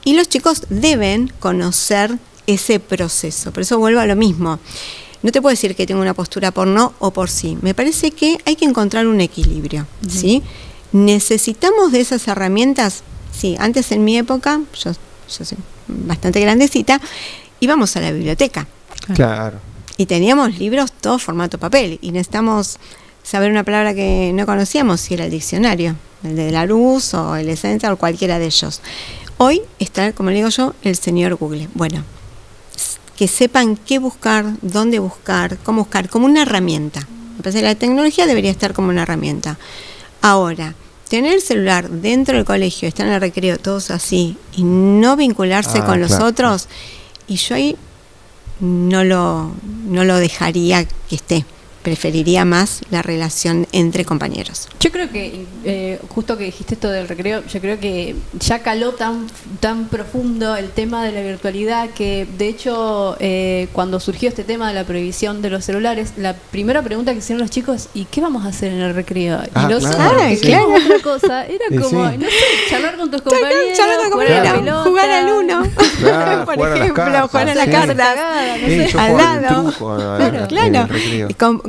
Speaker 4: y los chicos deben conocer ese proceso. Por eso vuelvo a lo mismo. No te puedo decir que tengo una postura por no o por sí. Me parece que hay que encontrar un equilibrio, ¿sí? Necesitamos de esas herramientas. Sí, antes en mi época, yo soy bastante grandecita, íbamos a la biblioteca.
Speaker 3: Claro.
Speaker 4: Y teníamos libros todo formato papel, y necesitamos saber una palabra que no conocíamos, si era el diccionario, el de Larousse o el Essential o cualquiera de ellos. Hoy está, como le digo yo, el señor Google. Bueno, que sepan qué buscar, dónde buscar, cómo buscar, como una herramienta. Me parece que la tecnología debería estar como una herramienta. Ahora, tener el celular dentro del colegio, estar en el recreo, todos así, y no vincularse con los otros, y yo ahí no lo dejaría que esté. Preferiría más la relación entre compañeros.
Speaker 2: Yo creo que, justo que dijiste esto del recreo, yo creo que ya caló tan profundo el tema de la virtualidad que, de hecho, cuando surgió este tema de la prohibición de los celulares, la primera pregunta que hicieron los chicos, ¿y qué vamos a hacer en el recreo? Y nosotros, que queríamos otra cosa, era como, no sé, charlar con tus compañeros, jugar a la pelota,
Speaker 4: jugar al uno,
Speaker 3: claro,
Speaker 4: por ejemplo, jugar a la carta,
Speaker 3: al lado.
Speaker 4: Claro.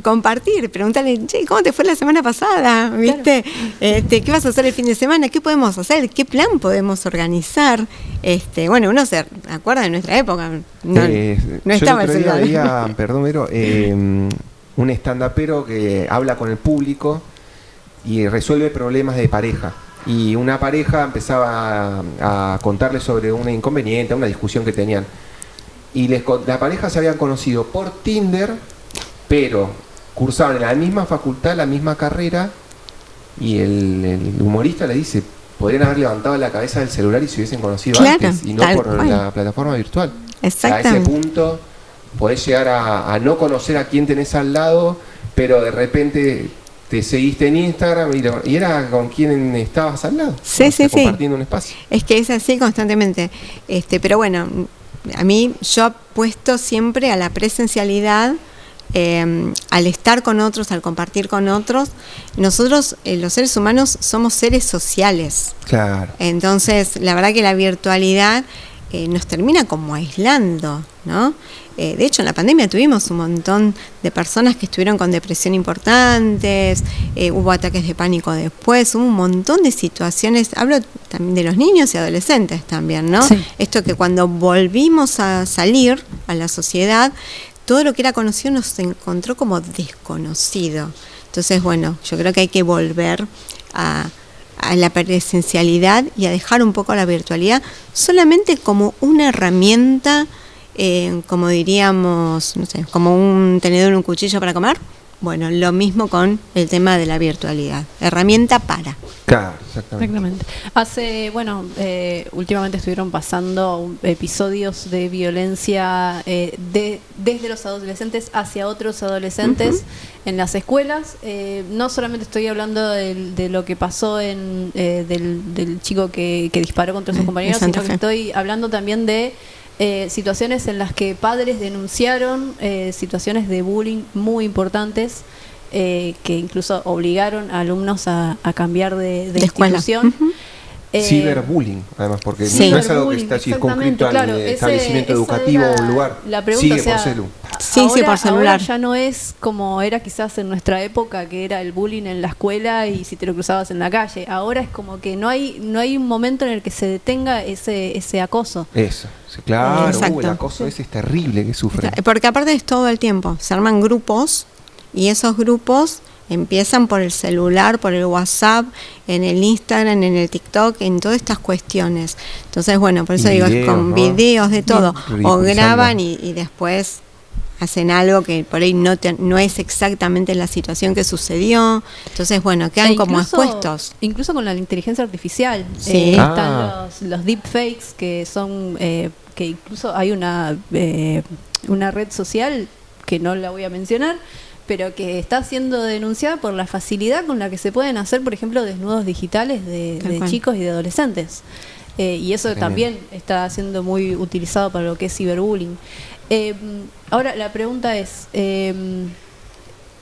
Speaker 4: Compartir, preguntarle, che, ¿cómo te fue la semana pasada? ¿Viste? Claro. ¿Qué vas a hacer el fin de semana? ¿Qué podemos hacer? ¿Qué plan podemos organizar? Bueno, uno se acuerda de nuestra época. No estaba el celular.
Speaker 3: Perdón, pero un stand-upero que habla con el público y resuelve problemas de pareja. Y una pareja empezaba a contarle sobre un inconveniente, una discusión que tenían. Y la pareja se habían conocido por Tinder, pero cursaban en la misma facultad, la misma carrera, y el humorista le dice, podrían haber levantado la cabeza del celular y se hubiesen conocido antes, y no por la plataforma virtual.
Speaker 4: Exactamente.
Speaker 3: A ese punto podés llegar a no conocer a quién tenés al lado, pero de repente te seguiste en Instagram y era con quien estabas al lado.
Speaker 4: Sí,
Speaker 3: compartiendo un espacio.
Speaker 4: Es que es así constantemente. Pero bueno, a mí yo apuesto siempre a la presencialidad. Al estar con otros, al compartir con otros, nosotros los seres humanos somos seres sociales.
Speaker 3: Claro.
Speaker 4: Entonces, la verdad que la virtualidad nos termina como aislando, ¿no? De hecho, en la pandemia tuvimos un montón de personas que estuvieron con depresión importantes, hubo ataques de pánico después, hubo un montón de situaciones, hablo también de los niños y adolescentes también, ¿no?
Speaker 2: Sí.
Speaker 4: Esto que cuando volvimos a salir a la sociedad, todo lo que era conocido nos encontró como desconocido. Entonces, bueno, yo creo que hay que volver a la presencialidad y a dejar un poco la virtualidad solamente como una herramienta, como diríamos, no sé, como un tenedor y un cuchillo para comer. Bueno, lo mismo con el tema de la virtualidad, herramienta para.
Speaker 3: Claro, exactamente.
Speaker 2: Últimamente estuvieron pasando episodios de violencia desde los adolescentes hacia otros adolescentes en las escuelas. No solamente estoy hablando de lo que pasó del chico que disparó contra sus compañeros, sino que estoy hablando también de situaciones en las que padres denunciaron situaciones de bullying muy importantes, que incluso obligaron a alumnos a cambiar de institución.
Speaker 3: Ciberbullying, además, porque
Speaker 4: sí,
Speaker 3: no es algo que está circunscrito al establecimiento educativo o un lugar.
Speaker 2: La pregunta,
Speaker 3: Sigue por celu.
Speaker 4: Por celular.
Speaker 2: Ahora ya no es como era quizás en nuestra época, que era el bullying en la escuela y si te lo cruzabas en la calle. Ahora es como que no hay un momento en el que se detenga ese acoso.
Speaker 3: Eso, sí, claro, el acoso
Speaker 4: sí.
Speaker 3: ese es terrible que sufren.
Speaker 4: Porque aparte es todo el tiempo, se arman grupos y esos grupos empiezan por el celular, por el WhatsApp, en el Instagram, en el TikTok, en todas estas cuestiones. Entonces, bueno, por eso digo, es con videos de todo. O graban y después hacen algo que por ahí no es exactamente la situación que sucedió. Entonces, bueno, quedan como expuestos.
Speaker 2: Incluso con la inteligencia artificial.
Speaker 4: Sí.
Speaker 2: Están los deepfakes, que son que incluso hay una red social, que no la voy a mencionar, pero que está siendo denunciada por la facilidad con la que se pueden hacer, por ejemplo, desnudos digitales de chicos y de adolescentes. Y eso también está siendo muy utilizado para lo que es ciberbullying. Ahora, la pregunta es,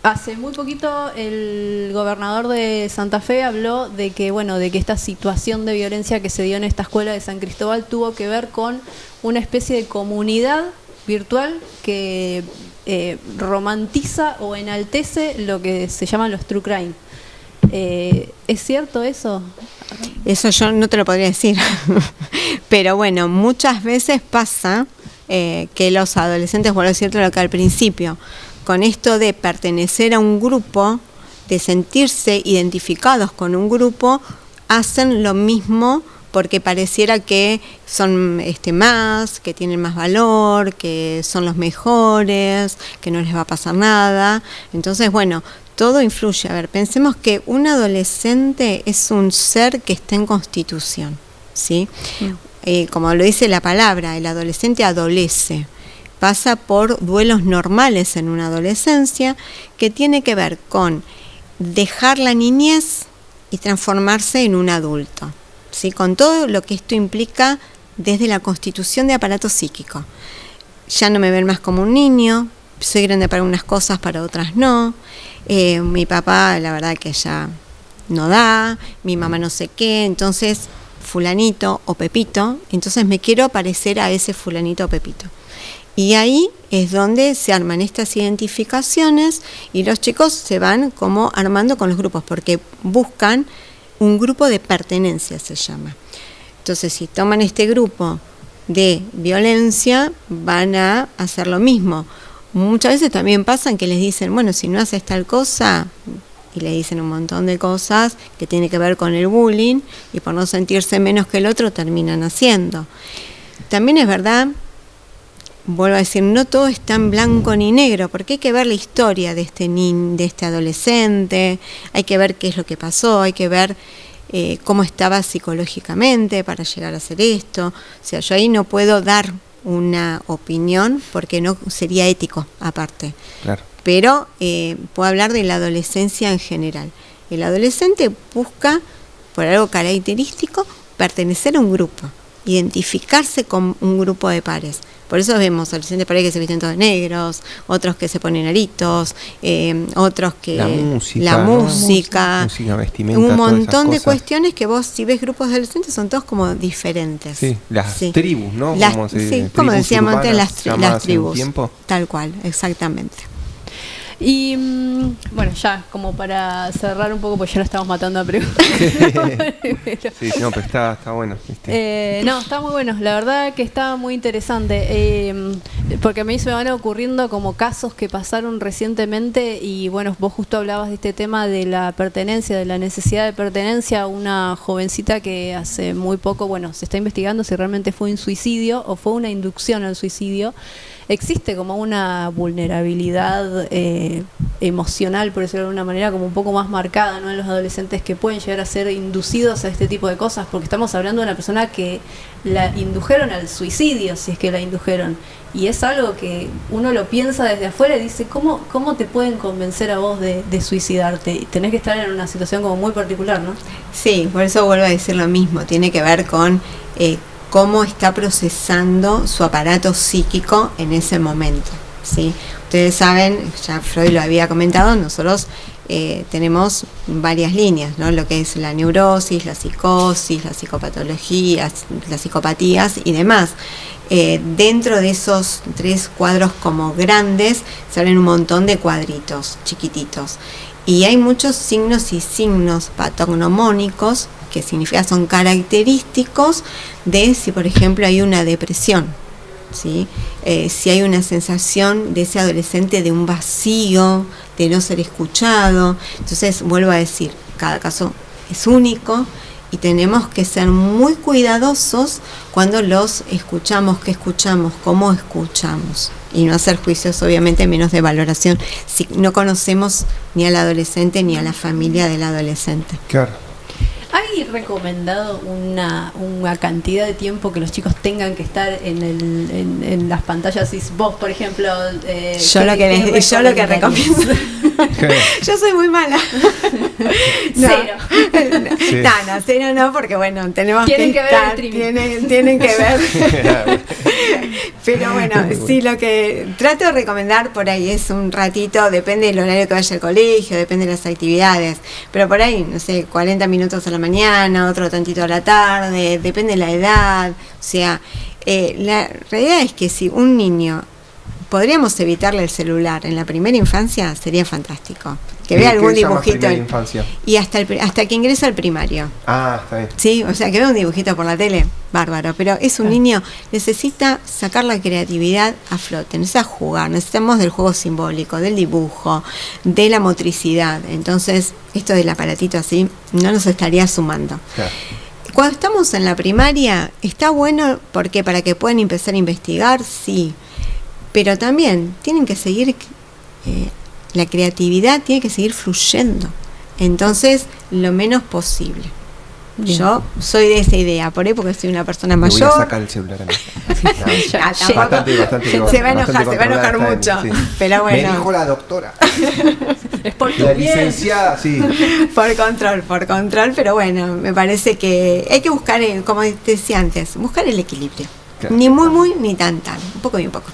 Speaker 2: hace muy poquito el gobernador de Santa Fe habló de que esta situación de violencia que se dio en esta escuela de San Cristóbal tuvo que ver con una especie de comunidad virtual que romantiza o enaltece lo que se llaman los true crime. ¿Es cierto eso?
Speaker 4: Eso yo no te lo podría decir. Pero bueno, muchas veces pasa que los adolescentes, vuelvo a decirte lo que al principio, con esto de pertenecer a un grupo, de sentirse identificados con un grupo, hacen lo mismo porque pareciera que son más, que tienen más valor, que son los mejores, que no les va a pasar nada. Entonces, bueno, todo influye. A ver, pensemos que un adolescente es un ser que está en constitución, ¿sí? Como lo dice la palabra, el adolescente adolece. Pasa por duelos normales en una adolescencia que tiene que ver con dejar la niñez y transformarse en un adulto. ¿Sí? Con todo lo que esto implica desde la constitución de aparato psíquico. Ya no me ven más como un niño, soy grande para unas cosas, para otras no. Mi papá, la verdad que ya no da, mi mamá no sé qué, entonces fulanito o Pepito, entonces me quiero parecer a ese fulanito o Pepito. Y ahí es donde se arman estas identificaciones y los chicos se van como armando con los grupos, porque buscan un grupo de pertenencia, se llama. Entonces, si toman este grupo de violencia, van a hacer lo mismo. Muchas veces también pasan que les dicen, bueno, si no haces tal cosa, y le dicen un montón de cosas que tiene que ver con el bullying, y por no sentirse menos que el otro, terminan haciendo. También es verdad, vuelvo a decir, no todo es tan blanco ni negro, porque hay que ver la historia de este adolescente, hay que ver qué es lo que pasó, hay que ver cómo estaba psicológicamente para llegar a hacer esto. O sea, yo ahí no puedo dar una opinión porque no sería ético aparte. Claro. Pero puedo hablar de la adolescencia en general. El adolescente busca, por algo característico, pertenecer a un grupo, identificarse con un grupo de pares. Por eso vemos adolescentes por ahí que se visten todos negros, otros que se ponen aritos, otros que... La música,
Speaker 3: vestimenta,
Speaker 4: un montón de cuestiones que vos, si ves grupos de adolescentes, son todos como diferentes.
Speaker 3: Sí, las tribus, ¿no?
Speaker 4: Como decíamos antes, las tribus. Tal cual, exactamente.
Speaker 2: Y bueno, ya como para cerrar un poco, pues ya lo estamos matando a preguntas.
Speaker 3: pero está bueno.
Speaker 2: No, está muy bueno. La verdad que está muy interesante. Porque a mí se me van ocurriendo como casos que pasaron recientemente y bueno, vos justo hablabas de este tema de la pertenencia, de la necesidad de pertenencia. Una jovencita que hace muy poco, bueno, se está investigando si realmente fue un suicidio o fue una inducción al suicidio. Existe como una vulnerabilidad emocional, por decirlo de alguna manera, como un poco más marcada, ¿no?, en los adolescentes que pueden llegar a ser inducidos a este tipo de cosas, porque estamos hablando de una persona que la indujeron al suicidio, si es que la indujeron. Y es algo que uno lo piensa desde afuera y dice, ¿cómo te pueden convencer a vos de suicidarte? Y tenés que estar en una situación como muy particular, ¿no?
Speaker 4: Sí, por eso vuelvo a decir lo mismo. Tiene que ver con cómo está procesando su aparato psíquico en ese momento, ¿sí? Ustedes saben, ya Freud lo había comentado, nosotros tenemos varias líneas, ¿no? Lo que es la neurosis, la psicosis, la psicopatología, las psicopatías y demás. Dentro de esos 3 cuadros como grandes se abren un montón de cuadritos chiquititos y hay muchos signos y signos patognomónicos, que significa son característicos de si por ejemplo hay una depresión, ¿sí? Si hay una sensación de ese adolescente de un vacío, de no ser escuchado. Entonces vuelvo a decir, cada caso es único y tenemos que ser muy cuidadosos cuando los escuchamos, qué escuchamos, cómo escuchamos, y no hacer juicios, obviamente, menos de valoración si no conocemos ni al adolescente ni a la familia del adolescente.
Speaker 3: Claro.
Speaker 2: ¿Hay recomendado una cantidad de tiempo que los chicos tengan que estar en las pantallas? Si vos, por ejemplo...
Speaker 4: yo lo que recomiendo... Yo soy muy mala. Cero no, porque bueno, tenemos
Speaker 2: tienen
Speaker 4: que estar, tienen que ver. Pero bueno, sí, lo que trato de recomendar por ahí es un ratito, depende del horario que vaya al colegio, depende de las actividades, pero por ahí, no sé, 40 minutos a la mañana, otro tantito a la tarde, depende de la edad. O sea, la realidad es que si un niño podríamos evitarle el celular en la primera infancia, sería fantástico. Que vea algún dibujito y hasta que ingresa al primario.
Speaker 3: Ah, está bien.
Speaker 4: Sí, o sea, que vea un dibujito por la tele, bárbaro. Pero es un niño, necesita sacar la creatividad a flote, necesita jugar, necesitamos del juego simbólico, del dibujo, de la motricidad. Entonces, esto del aparatito así no nos estaría sumando. Claro. Cuando estamos en la primaria, está bueno porque para que puedan empezar a investigar, sí. Pero también tienen que seguir, la creatividad tiene que seguir fluyendo. Entonces, lo menos posible. Bien. Yo soy de esa idea, por ahí porque soy una persona mayor.
Speaker 3: Me voy a sacar el celular a mí.
Speaker 4: Bastante se va a enojar mucho. Sí. Pero bueno.
Speaker 3: Me dijo la doctora.
Speaker 2: Es por tu
Speaker 3: la
Speaker 2: bien.
Speaker 3: Licenciada, sí.
Speaker 4: Por control, pero bueno, me parece que hay que buscar, como te decía antes, buscar el equilibrio. Claro. Ni muy, ni tan, un poco y un poco.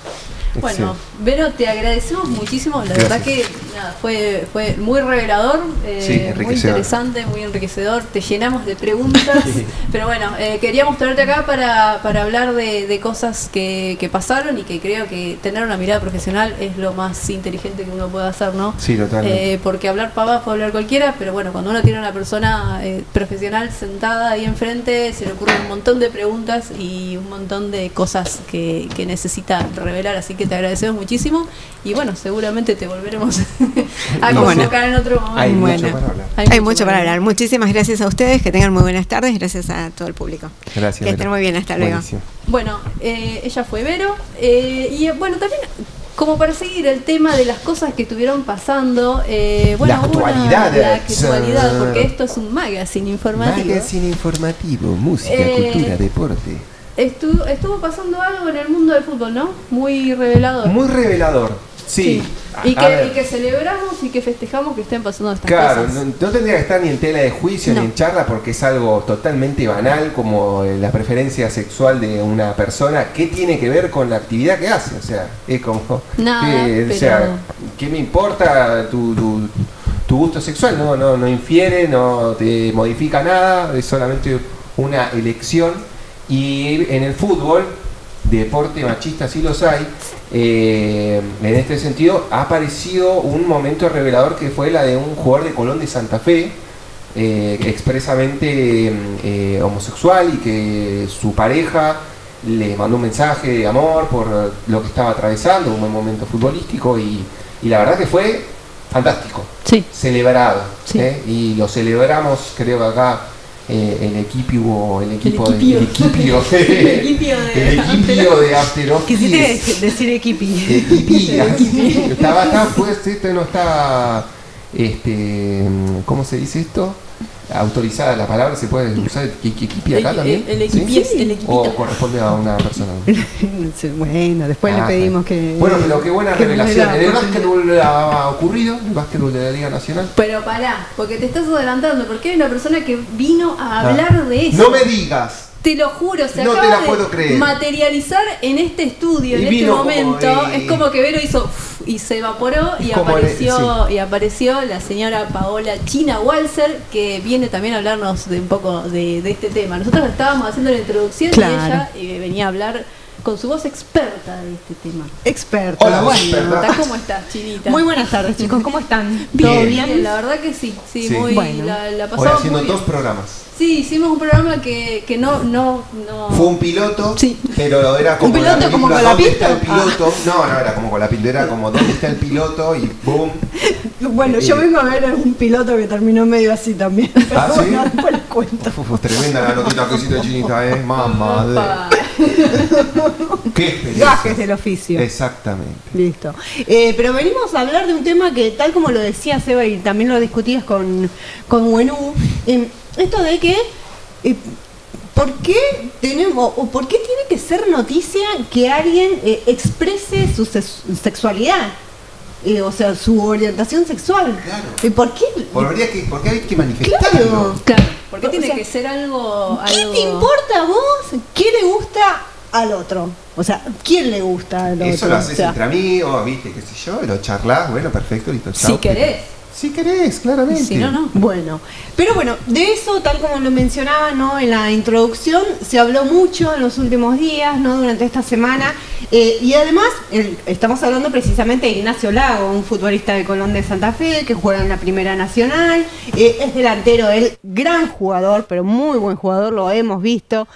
Speaker 2: Bueno, Vero, te agradecemos muchísimo. La verdad que nada, fue muy revelador, muy interesante, muy enriquecedor. Te llenamos de preguntas, pero bueno, queríamos traerte acá para hablar de cosas que pasaron y que creo que tener una mirada profesional es lo más inteligente que uno puede hacer, ¿no?
Speaker 3: Sí, totalmente.
Speaker 2: Porque hablar pavas puede hablar cualquiera, pero bueno, cuando uno tiene una persona profesional sentada ahí enfrente, se le ocurren un montón de preguntas y un montón de cosas que necesita revelar, así que te agradecemos muchísimo y bueno, seguramente te volveremos a convocar en otro momento.
Speaker 4: Hay mucho para hablar. Muchísimas gracias a ustedes, que tengan muy buenas tardes, gracias a todo el público.
Speaker 3: Gracias.
Speaker 4: Que estén muy bien, hasta luego.
Speaker 2: Bueno, ella fue Vero y bueno, también como para seguir el tema de las cosas que estuvieron pasando,
Speaker 3: la actualidad,
Speaker 2: porque esto es un magazine informativo.
Speaker 3: Magazine informativo, música, cultura, deporte.
Speaker 2: Estuvo pasando algo en el mundo del fútbol, ¿no? Muy revelador.
Speaker 3: Muy revelador, sí.
Speaker 2: Y que celebramos y que festejamos que estén pasando estas cosas.
Speaker 3: Claro, no tendría que estar ni en tela de juicio ni en charla porque es algo totalmente banal como la preferencia sexual de una persona. ¿Qué tiene que ver con la actividad que hace? O sea, es como...
Speaker 2: Nada,
Speaker 3: o sea, ¿qué me importa tu gusto sexual? No infiere, no te modifica nada, es solamente una elección. Y en el fútbol, deporte machista sí los hay, en este sentido ha aparecido un momento revelador que fue la de un jugador de Colón de Santa Fe, expresamente homosexual, y que su pareja le mandó un mensaje de amor por lo que estaba atravesando, un buen momento futbolístico y la verdad que fue fantástico,
Speaker 2: Sí.
Speaker 3: celebrado,
Speaker 2: Sí.
Speaker 3: y lo celebramos, creo que acá el equipo de After Office.
Speaker 5: Quisiste decir equipi.
Speaker 3: Pues esto no está, ¿cómo se dice esto? Autorizada la palabra, ¿se puede usar equipi acá también?
Speaker 2: El
Speaker 3: ¿Sí?
Speaker 2: equipi es el equipito.
Speaker 3: ¿O corresponde a una persona?
Speaker 5: Bueno, después le pedimos que...
Speaker 3: Bueno, pero qué buena
Speaker 5: que
Speaker 3: revelación.
Speaker 5: nos
Speaker 3: En
Speaker 5: dé
Speaker 3: el
Speaker 5: la
Speaker 3: básquetbol ha ocurrido, el básquetbol de la Liga Nacional.
Speaker 2: Pero pará, porque te estás adelantando, porque hay una persona que vino a hablar de eso.
Speaker 3: No me digas.
Speaker 2: Te lo juro, se
Speaker 3: No te
Speaker 2: acaba
Speaker 3: la puedo creer.
Speaker 2: de materializar en este estudio,
Speaker 3: Y
Speaker 2: en este
Speaker 3: vino como
Speaker 2: momento.
Speaker 3: de-
Speaker 2: Es como que Vero hizo y se evaporó y
Speaker 3: Como
Speaker 2: apareció la señora Paola China Walser, que viene también a hablarnos de un poco de este tema. Nosotros estábamos haciendo la introducción
Speaker 5: Claro.
Speaker 2: y ella venía a hablar con su voz experta de este tema.
Speaker 5: Experto.
Speaker 3: Hola,
Speaker 5: bueno.
Speaker 3: experta.
Speaker 2: ¿Cómo estás, Chinita?
Speaker 5: Muy buenas tardes, chicos. ¿Cómo están?
Speaker 3: Bien.
Speaker 5: ¿Todo bien?
Speaker 2: La verdad que sí,
Speaker 3: Sí.
Speaker 2: muy
Speaker 5: Bueno.
Speaker 2: la
Speaker 3: Hoy
Speaker 2: pasamos
Speaker 3: haciendo
Speaker 2: muy bien.
Speaker 3: 2 programas.
Speaker 2: Sí, hicimos un programa que no.
Speaker 3: Fue un piloto,
Speaker 2: Sí.
Speaker 3: pero era como
Speaker 5: ¿Un piloto
Speaker 3: la
Speaker 5: como
Speaker 3: película
Speaker 5: con la
Speaker 3: ¿Dónde
Speaker 5: pista?
Speaker 3: está el piloto? No era como con la pista, era como ¿dónde está el piloto? Y boom.
Speaker 5: Bueno, yo vengo a ver un piloto que terminó medio así también.
Speaker 3: ¿Ah, sí?
Speaker 5: Bueno, después les cuento.
Speaker 3: Tremenda la notita que hiciste, Chinita, mamá.
Speaker 2: Opa.
Speaker 3: Qué experiencia.
Speaker 5: Gajes del oficio.
Speaker 3: Exactamente.
Speaker 5: Listo. Pero venimos a hablar de un tema que, tal como lo decía Seba y también lo discutías con Wenú, esto de que ¿por qué tenemos o por qué tiene que ser noticia que alguien exprese su sexualidad? O sea, su orientación sexual.
Speaker 3: Claro.
Speaker 5: ¿Y por qué?
Speaker 3: Porque hay que manifestarlo.
Speaker 5: Claro.
Speaker 2: Claro, porque
Speaker 5: O
Speaker 2: tiene
Speaker 5: sea,
Speaker 2: que ser algo.
Speaker 5: ¿Qué te importa a vos? ¿Qué le gusta al otro? O sea, ¿quién le gusta al otro?
Speaker 3: Eso lo haces
Speaker 5: O sea,
Speaker 3: entre amigos, viste, qué sé yo, lo charlas, bueno, perfecto, listo, chao.
Speaker 2: Si querés.
Speaker 3: Si querés, claramente.
Speaker 2: Si no, no.
Speaker 5: Bueno, pero bueno, de eso, tal como lo mencionaba, ¿no? En la introducción, se habló mucho en los últimos días, ¿no? Durante esta semana. Y además, estamos hablando precisamente de Ignacio Lago, un futbolista de Colón de Santa Fe, que juega en la Primera Nacional. Es delantero, él, gran jugador, pero muy buen jugador, lo hemos visto.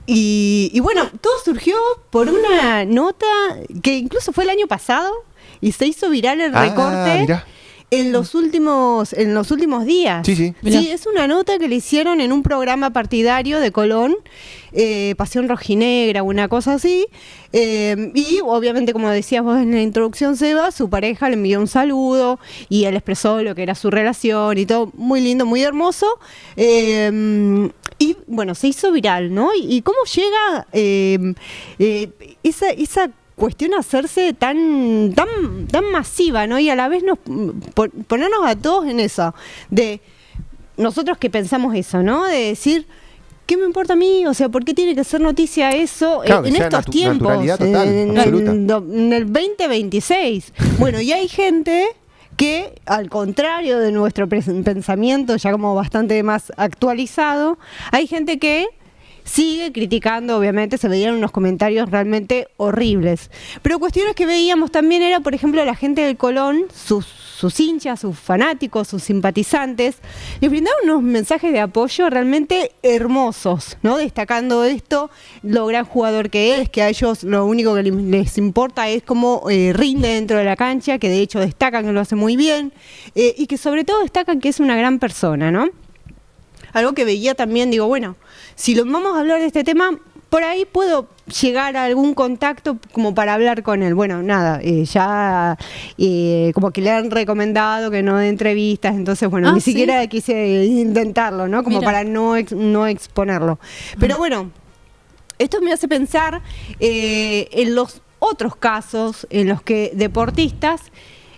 Speaker 5: Y bueno, todo surgió por una nota que incluso fue el año pasado. Y se hizo viral el recorte
Speaker 3: mirá.
Speaker 5: en los últimos días.
Speaker 3: Sí, sí.
Speaker 2: Mirá.
Speaker 5: Sí, es una nota que le hicieron en un programa partidario de Colón, Pasión Rojinegra, una cosa así. Y obviamente, como decías vos en la introducción, Seba, su pareja le envió un saludo y él expresó lo que era su relación y todo, muy lindo, muy hermoso. Y bueno, se hizo viral, ¿no? ¿Y cómo llega esa cuestión a hacerse tan masiva, ¿no? Y a la vez ponernos a todos en eso, de nosotros que pensamos eso, ¿no? De decir, ¿qué me importa a mí? O sea, ¿por qué tiene que ser noticia eso
Speaker 3: Claro, que
Speaker 5: en
Speaker 3: sea
Speaker 5: estos tiempos?
Speaker 3: naturalidad total, absoluta.
Speaker 5: En el 2026. Bueno, y hay gente que, al contrario de nuestro pensamiento, ya como bastante más actualizado, hay gente que sigue criticando, obviamente se veían unos comentarios realmente horribles. Pero cuestiones que veíamos también era, por ejemplo, la gente del Colón, sus hinchas, sus fanáticos, sus simpatizantes, les brindaron unos mensajes de apoyo realmente hermosos, ¿no? Destacando esto, lo gran jugador que es, que a ellos lo único que les importa es cómo rinde dentro de la cancha, que de hecho destacan que lo hace muy bien, y que sobre todo destacan que es una gran persona, ¿no? Algo que veía también, digo, bueno, si vamos a hablar de este tema, por ahí puedo llegar a algún contacto como para hablar con él. Bueno, nada, ya como que le han recomendado que no dé entrevistas, entonces, bueno, ni
Speaker 2: ¿sí?
Speaker 5: siquiera quise intentarlo, ¿no? Como
Speaker 2: Mira.
Speaker 5: para no exponerlo. Pero bueno, esto me hace pensar en los otros casos en los que deportistas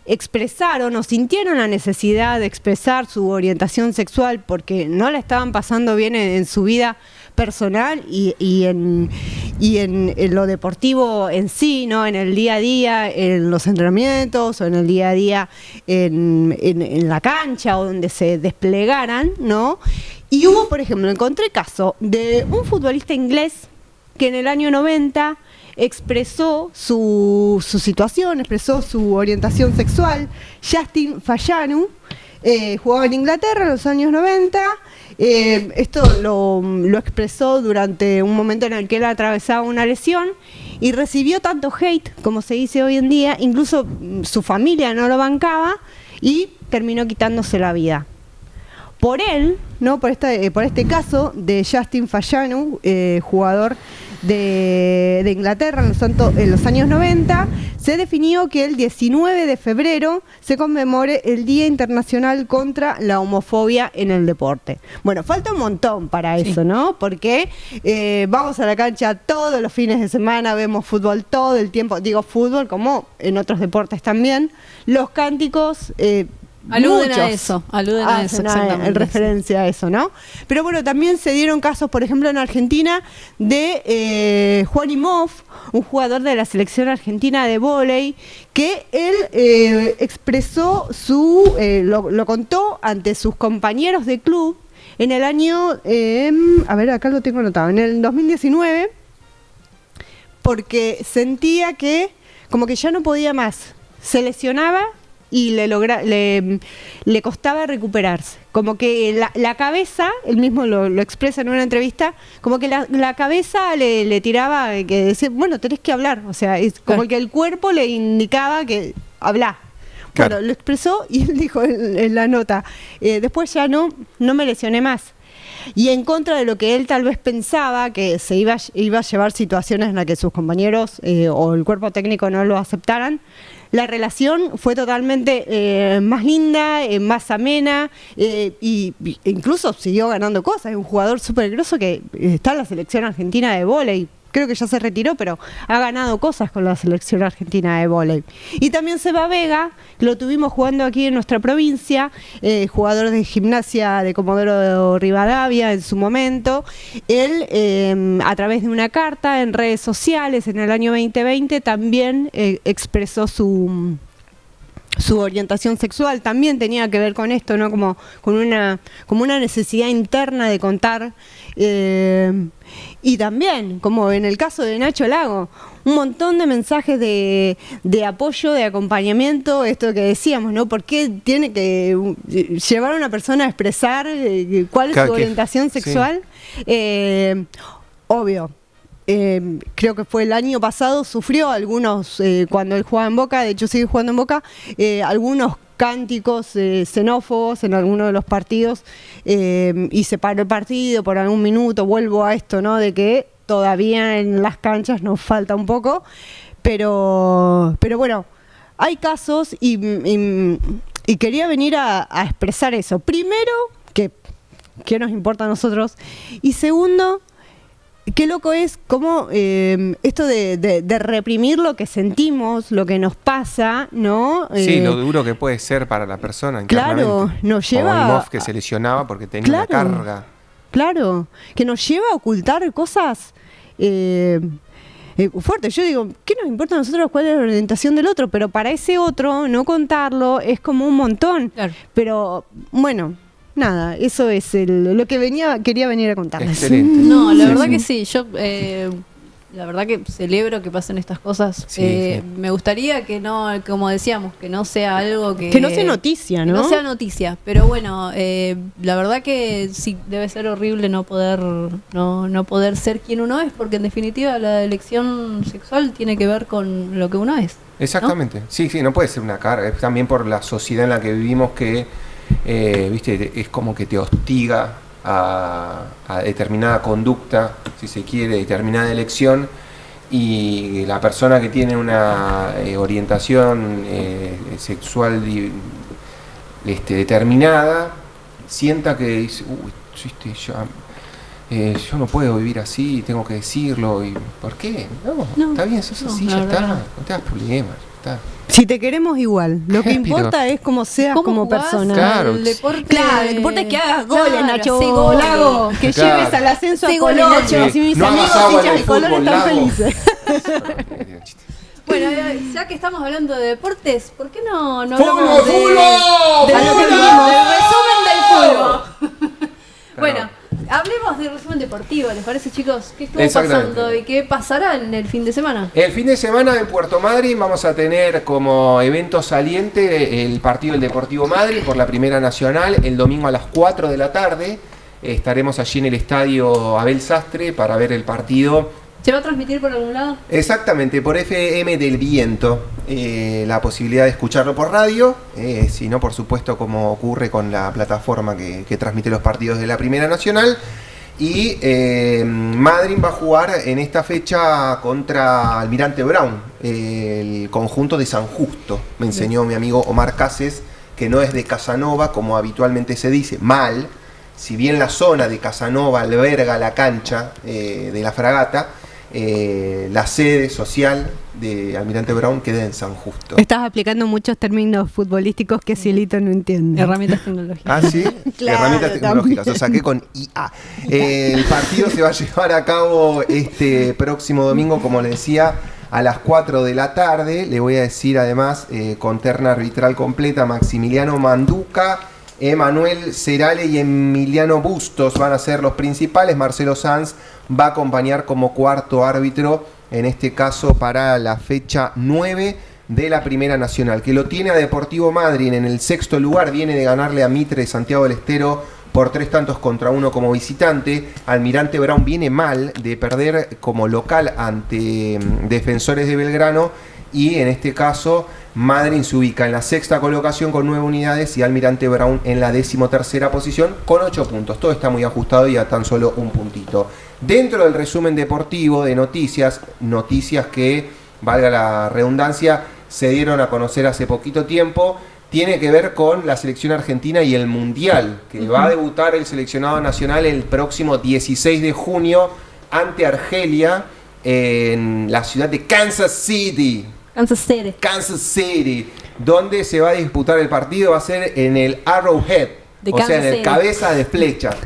Speaker 5: expresaron o sintieron la necesidad de expresar su orientación sexual porque no la estaban pasando bien en su vida personal y en lo deportivo en sí, ¿no? En el día a día, en los entrenamientos o en el día a día en la cancha o donde se desplegaran, ¿no? Y hubo, por ejemplo, encontré caso de un futbolista inglés que en el año 90 expresó su situación, expresó su orientación sexual. Justin Fayanu jugaba en Inglaterra en los años 90 Esto lo expresó durante un momento en el que él atravesaba una lesión y recibió tanto hate, como se dice hoy en día, incluso su familia no lo bancaba y terminó quitándose la vida. Por él, ¿no? por este caso de Justin Fashanu, jugador de Inglaterra en los años 90, se definió que el 19 de febrero se conmemore el Día Internacional contra la Homofobia en el Deporte. Bueno, falta un montón para eso, ¿no? Porque vamos a la cancha todos los fines de semana, vemos fútbol todo el tiempo, digo fútbol como en otros deportes también, los cánticos...
Speaker 2: Aluden a eso, exactamente.
Speaker 5: En referencia a eso, ¿no? Pero bueno, también se dieron casos, por ejemplo, en Argentina, de Juan Imhoff, un jugador de la selección argentina de vóley, que él expresó lo contó ante sus compañeros de club en el año, a ver, acá lo tengo anotado, en el 2019, porque sentía que como que ya no podía más, se lesionaba y le costaba recuperarse. Como que la cabeza, él mismo lo expresa en una entrevista, como que la cabeza le tiraba, que decía, bueno, tenés que hablar. O sea, es como que el cuerpo le indicaba que habla.
Speaker 3: Claro.
Speaker 5: Bueno, lo expresó y él dijo en la nota, después ya no me lesioné más. Y en contra de lo que él tal vez pensaba, que se iba a llevar situaciones en las que sus compañeros o el cuerpo técnico no lo aceptaran, la relación fue totalmente más linda, más amena, y incluso siguió ganando cosas. Es un jugador súper grosso que está en la selección argentina de vóley. Creo que ya se retiró, pero ha ganado cosas con la selección argentina de vóley. Y también Seba Vega, lo tuvimos jugando aquí en nuestra provincia, jugador de Gimnasia de Comodoro Rivadavia en su momento. Él, a través de una carta en redes sociales en el año 2020, también expresó su orientación sexual. También tenía que ver con esto, ¿no? Como una necesidad interna de contar. Y también, como en el caso de Nacho Lago, un montón de mensajes de apoyo, de acompañamiento, esto que decíamos, ¿no? ¿Por qué tiene que llevar a una persona a expresar cuál es su orientación sexual? Sí. Obvio. Creo que fue el año pasado, sufrió algunos, cuando él jugaba en Boca, de hecho sigue jugando en Boca, algunos cánticos xenófobos en alguno de los partidos, y se paró el partido por algún minuto. Vuelvo a esto, ¿no? De que todavía en las canchas nos falta un poco, pero bueno, hay casos y quería venir a expresar eso. Primero, que nos importa a nosotros, y segundo, qué loco es cómo esto de reprimir lo que sentimos, lo que nos pasa, ¿no?
Speaker 3: Sí, lo duro que puede ser para la persona.
Speaker 5: Claro, nos lleva...
Speaker 3: Como Imhoff, que se lesionaba porque tenía una carga.
Speaker 5: Claro, que nos lleva a ocultar cosas fuertes. Yo digo, ¿qué nos importa a nosotros cuál es la orientación del otro? Pero para ese otro, no contarlo es como un montón. Claro. Pero, bueno... Nada, eso es lo que quería venir a contarles.
Speaker 3: Excelente.
Speaker 2: No, la verdad que sí. Yo, la verdad que celebro que pasen estas cosas. Sí. Me gustaría que no, como decíamos, que no sea algo que no sea noticia, ¿no? Que no sea noticia. Pero bueno, la verdad que sí, debe ser horrible no poder ser quien uno es, porque en definitiva la elección sexual tiene que ver con lo que uno es.
Speaker 3: Exactamente. ¿No? Sí, no puede ser una carga. Es también por la sociedad en la que vivimos que viste, es como que te hostiga a determinada conducta, si se quiere, determinada elección, y la persona que tiene una orientación sexual determinada sienta que dice, yo no puedo vivir así, tengo que decirlo. ¿Y por qué? No, está bien, sos así, ya está, no te das problemas, ya está.
Speaker 5: Si te queremos igual, lo que importa es cómo seas como persona.
Speaker 3: Claro,
Speaker 2: el deporte
Speaker 5: es que hagas goles, Nacho
Speaker 2: sí,
Speaker 5: Lago, que lleves al ascenso a Colón, Nacho. Si mis amigos hinchas de Colón están felices.
Speaker 2: Bueno, ya que estamos hablando de deportes, ¿por qué no hablamos
Speaker 3: ¡Fútbol!
Speaker 2: del resumen del fútbol? Bueno, hablemos del resumen deportivo, ¿les parece, chicos? ¿Qué estuvo pasando y qué pasará en el fin de semana?
Speaker 3: El fin de semana en Puerto Madryn vamos a tener como evento saliente el partido del Deportivo Madryn por la Primera Nacional, el domingo a las 4 de la tarde. estaremos allí en el estadio Abel Sastre para ver el partido.
Speaker 2: ¿Se va a transmitir por algún lado?
Speaker 3: Exactamente, por FM del Viento, la posibilidad de escucharlo por radio, si no, por supuesto, como ocurre con la plataforma que transmite los partidos de la Primera Nacional. Y Madryn va a jugar en esta fecha contra Almirante Brown, el conjunto de San Justo. Me enseñó mi amigo Omar Cases, que no es de Casanova, como habitualmente se dice, mal. Si bien la zona de Casanova alberga la cancha de la Fragata, la sede social de Almirante Brown queda en San Justo.
Speaker 5: Estás aplicando muchos términos futbolísticos que Cielito no entiende.
Speaker 2: Herramientas tecnológicas.
Speaker 3: Ah, sí,
Speaker 5: Claro,
Speaker 3: herramientas tecnológicas, lo saqué con IA. El partido se va a llevar a cabo este próximo domingo, como le decía, a las 4 de la tarde. Le voy a decir además, con terna arbitral completa, Maximiliano Manduca, Emanuel Cerale y Emiliano Bustos van a ser los principales. Marcelo Sanz va a acompañar como cuarto árbitro, en este caso para la fecha 9 de la Primera Nacional, que lo tiene a Deportivo Madryn en el sexto lugar. Viene de ganarle a Mitre de Santiago del Estero por 3-1 como visitante. Almirante Brown viene mal de perder como local ante Defensores de Belgrano, y en este caso Madryn se ubica en la sexta colocación con 9 unidades y Almirante Brown en la 13ª posición con 8 puntos. Todo está muy ajustado y a tan solo un puntito. Dentro del resumen deportivo de noticias que, valga la redundancia, se dieron a conocer hace poquito tiempo, tiene que ver con la selección argentina y el Mundial, que va a debutar el seleccionado nacional el próximo 16 de junio ante Argelia en la ciudad de Kansas City, donde se va a disputar el partido. Va a ser en el Arrowhead,
Speaker 2: De
Speaker 3: o sea,
Speaker 2: Kansas
Speaker 3: en el
Speaker 2: City.
Speaker 3: cabeza de flecha.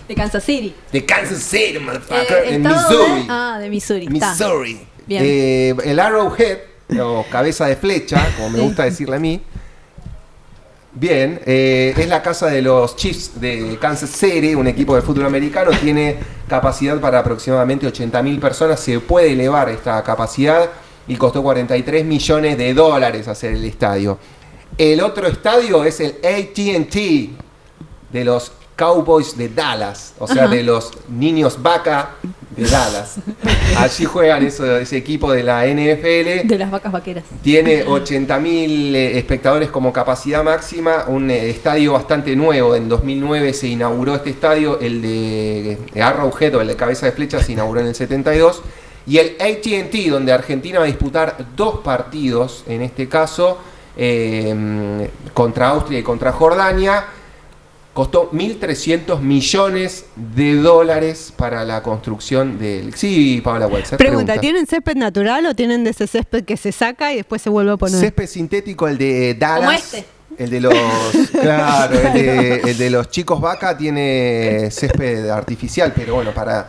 Speaker 2: De Kansas City.
Speaker 3: De Kansas City, motherfucker, en
Speaker 2: ¿estado
Speaker 3: Missouri.
Speaker 2: de Missouri. Está.
Speaker 3: Missouri.
Speaker 2: Bien.
Speaker 3: El Arrowhead, o cabeza de flecha, como me gusta decirle a mí. Bien, es la casa de los Chiefs de Kansas City, un equipo de fútbol americano. Tiene capacidad para aproximadamente 80.000 personas. Se puede elevar esta capacidad y costó $43 millones hacer el estadio. El otro estadio es el AT&T de los Cowboys de Dallas, o sea,
Speaker 2: Ajá.
Speaker 3: de los niños vaca de Dallas. Allí juegan ese equipo de la NFL.
Speaker 2: De las vacas vaqueras.
Speaker 3: Tiene 80.000 espectadores como capacidad máxima, un estadio bastante nuevo. En 2009 se inauguró este estadio, el de Arrowhead, o el de cabeza de flecha, se inauguró en el 72. Y el AT&T, donde Argentina va a disputar 2 partidos, en este caso, contra Austria y contra Jordania, costó $1.300 millones para la construcción del... Sí, Paola Welser.
Speaker 5: Pregunta, ¿tienen césped natural o tienen de ese césped que se saca y después se vuelve a poner?
Speaker 3: Césped sintético, el de Dallas.
Speaker 2: Como este.
Speaker 3: El de los... Claro, el de los chicos vaca tiene césped artificial, pero bueno, para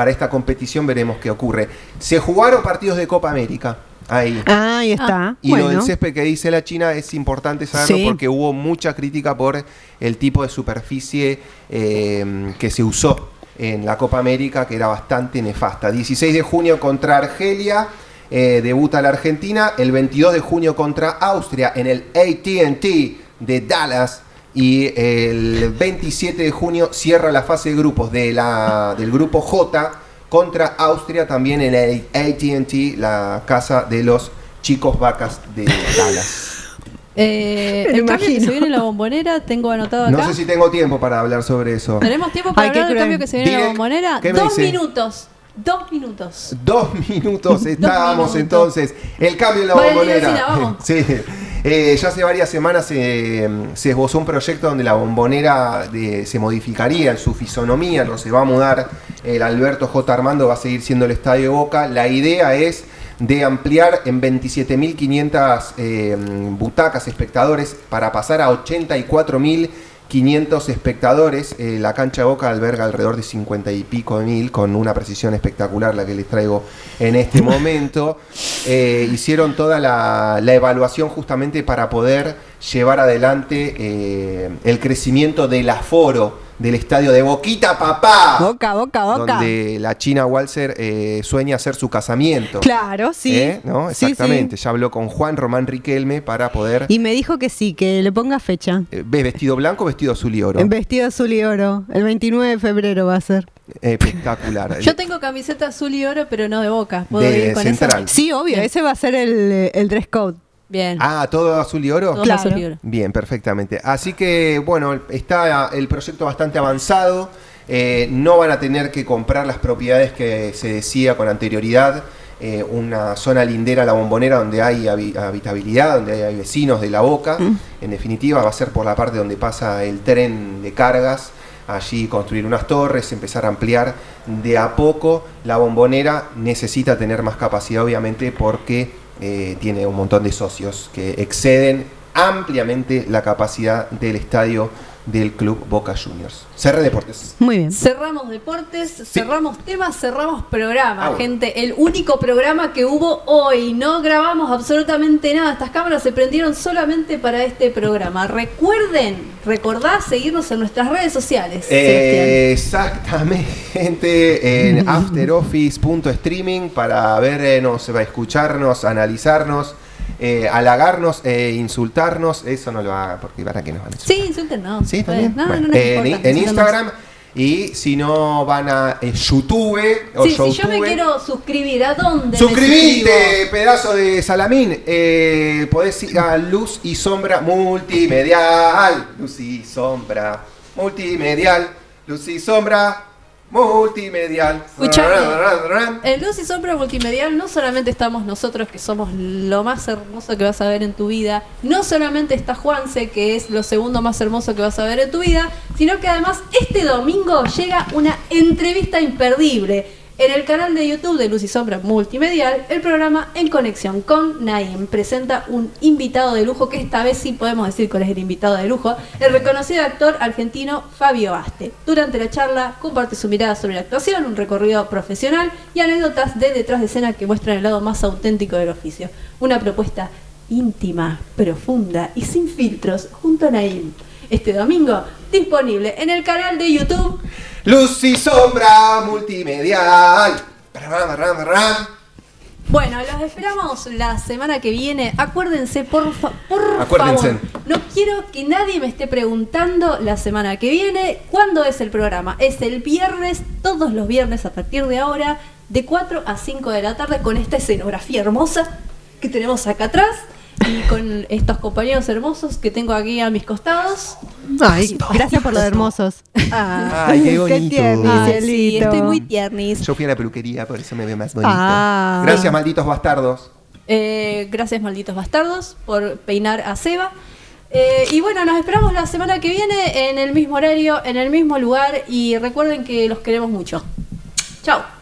Speaker 3: esta competición veremos qué ocurre. Se jugaron partidos de Copa América. Ahí.
Speaker 5: Ah, ahí está.
Speaker 3: Y
Speaker 5: bueno.
Speaker 3: lo del césped que dice la China es importante saberlo,
Speaker 5: Sí.
Speaker 3: porque hubo mucha crítica por el tipo de superficie que se usó en la Copa América, que era bastante nefasta. 16 de junio contra Argelia, debuta la Argentina. El 22 de junio contra Austria en el AT&T de Dallas. Y el 27 de junio cierra la fase de grupos del grupo J contra Austria, también en el AT&T, la casa de los chicos vacas de Dallas.
Speaker 2: El cambio que se viene en la Bombonera, tengo anotado acá.
Speaker 3: No sé si tengo tiempo para hablar sobre eso.
Speaker 2: ¿Tenemos tiempo para
Speaker 5: Ay, qué
Speaker 2: hablar del
Speaker 5: cruel.
Speaker 2: cambio que se viene en la
Speaker 3: Direct,
Speaker 2: Bombonera?
Speaker 3: ¿qué me
Speaker 2: 2
Speaker 3: dice?
Speaker 2: minutos. 2 minutos.
Speaker 3: 2 minutos estábamos
Speaker 2: 2 minutos.
Speaker 3: entonces. El cambio en la
Speaker 2: Vale,
Speaker 3: Bombonera.
Speaker 2: Lucila, vamos.
Speaker 3: Sí. Ya hace varias semanas se esbozó un proyecto donde la Bombonera se modificaría en su fisonomía. No se va a mudar el Alberto J. Armando, va a seguir siendo el Estadio de Boca. La idea es de ampliar en 27.500 butacas, espectadores, para pasar a 84.500 espectadores. La cancha de Boca alberga alrededor de 50 y pico de mil, con una precisión espectacular la que les traigo en este momento. Hicieron toda la evaluación justamente para poder llevar adelante el crecimiento del aforo del estadio de Boquita, papá.
Speaker 5: Boca.
Speaker 3: Donde la China Walser sueña hacer su casamiento.
Speaker 5: Claro, sí.
Speaker 3: ¿No?
Speaker 5: Sí,
Speaker 3: Exactamente.
Speaker 5: sí.
Speaker 3: Ya habló con Juan Román Riquelme para poder...
Speaker 5: Y me dijo que sí, que le ponga fecha.
Speaker 3: ¿Ves vestido blanco o vestido azul y oro?
Speaker 5: En vestido azul y oro. El 29 de febrero va a ser.
Speaker 3: Espectacular.
Speaker 2: Yo tengo camiseta azul y oro, pero no de Boca. ¿Puedo
Speaker 3: De
Speaker 2: ir con
Speaker 3: Central.
Speaker 2: esa?
Speaker 5: Sí, obvio,
Speaker 2: Bien.
Speaker 5: ese va a ser el dress code.
Speaker 2: Bien.
Speaker 3: Ah, ¿todo azul y oro?
Speaker 2: Todos
Speaker 5: claro.
Speaker 2: azul y oro.
Speaker 3: Bien, perfectamente. Así que, bueno, está el proyecto bastante avanzado. No van a tener que comprar las propiedades que se decía con anterioridad. Una zona lindera a la Bombonera donde hay habitabilidad, donde hay vecinos de La Boca. En definitiva, va a ser por la parte donde pasa el tren de cargas. Allí construir unas torres, empezar a ampliar de a poco. La Bombonera necesita tener más capacidad, obviamente, porque tiene un montón de socios que exceden ampliamente la capacidad del estadio del Club Boca Juniors. Cerré Deportes.
Speaker 5: Muy bien.
Speaker 2: Cerramos deportes, cerramos temas, cerramos programa,
Speaker 3: Ah, bueno.
Speaker 2: gente. El único programa que hubo hoy. No grabamos absolutamente nada. Estas cámaras se prendieron solamente para este programa. Recordá seguirnos en nuestras redes sociales, Sebastián.
Speaker 3: Exactamente, en afteroffice.streaming para vernos, para escucharnos, analizarnos, halagarnos e insultarnos. Eso no lo haga porque para qué nos van a insultar.
Speaker 2: Sí, insúltenos.
Speaker 3: Sí, también.
Speaker 2: No,
Speaker 3: Bueno,
Speaker 2: no nos importa,
Speaker 3: en
Speaker 2: insúltenos.
Speaker 3: Instagram. Y si no van a YouTube o
Speaker 2: Sí, si yo me
Speaker 3: YouTube.
Speaker 2: quiero suscribir, ¿a dónde me
Speaker 3: ¡Suscribite,
Speaker 2: suscribo?
Speaker 3: pedazo de salamín! Podés ir a Luz y Sombra Multimedial. Luz y Sombra Multimedial. Luz y Sombra Multimedial.
Speaker 2: Escuchame. En Luz y Sombra Multimedial no solamente estamos nosotros, que somos lo más hermoso que vas a ver en tu vida, no solamente está Juanse, que es lo segundo más hermoso que vas a ver en tu vida, sino que además este domingo llega una entrevista imperdible. En el canal de YouTube de Luz y Sombra Multimedial, el programa En Conexión con Naim presenta un invitado de lujo, que esta vez sí podemos decir cuál es el invitado de lujo, el reconocido actor argentino Fabio Aste. Durante la charla comparte su mirada sobre la actuación, un recorrido profesional y anécdotas de detrás de escena que muestran el lado más auténtico del oficio. Una propuesta íntima, profunda y sin filtros junto a Naim. Este domingo, disponible en el canal de YouTube
Speaker 3: Luz y Sombra Multimedial.
Speaker 2: Bueno, los esperamos la semana que viene. Acuérdense, por
Speaker 3: Acuérdense.
Speaker 2: favor. No quiero que nadie me esté preguntando la semana que viene cuándo es el programa. Es el viernes, todos los viernes a partir de ahora, de 4 a 5 de la tarde, con esta escenografía hermosa que tenemos acá atrás y con estos compañeros hermosos que tengo aquí a mis costados.
Speaker 5: Ay, gracias por lo de hermosos.
Speaker 3: Ay, qué bonito.
Speaker 5: tiernis,
Speaker 2: Ay, sí,
Speaker 5: cielito.
Speaker 2: estoy muy tiernis.
Speaker 3: Yo fui a la peluquería, por eso me veo más bonito.
Speaker 5: Ah.
Speaker 3: Gracias, malditos bastardos.
Speaker 2: Gracias, malditos bastardos, por peinar a Seba. Y bueno, nos esperamos la semana que viene en el mismo horario, en el mismo lugar. Y recuerden que los queremos mucho. Chao.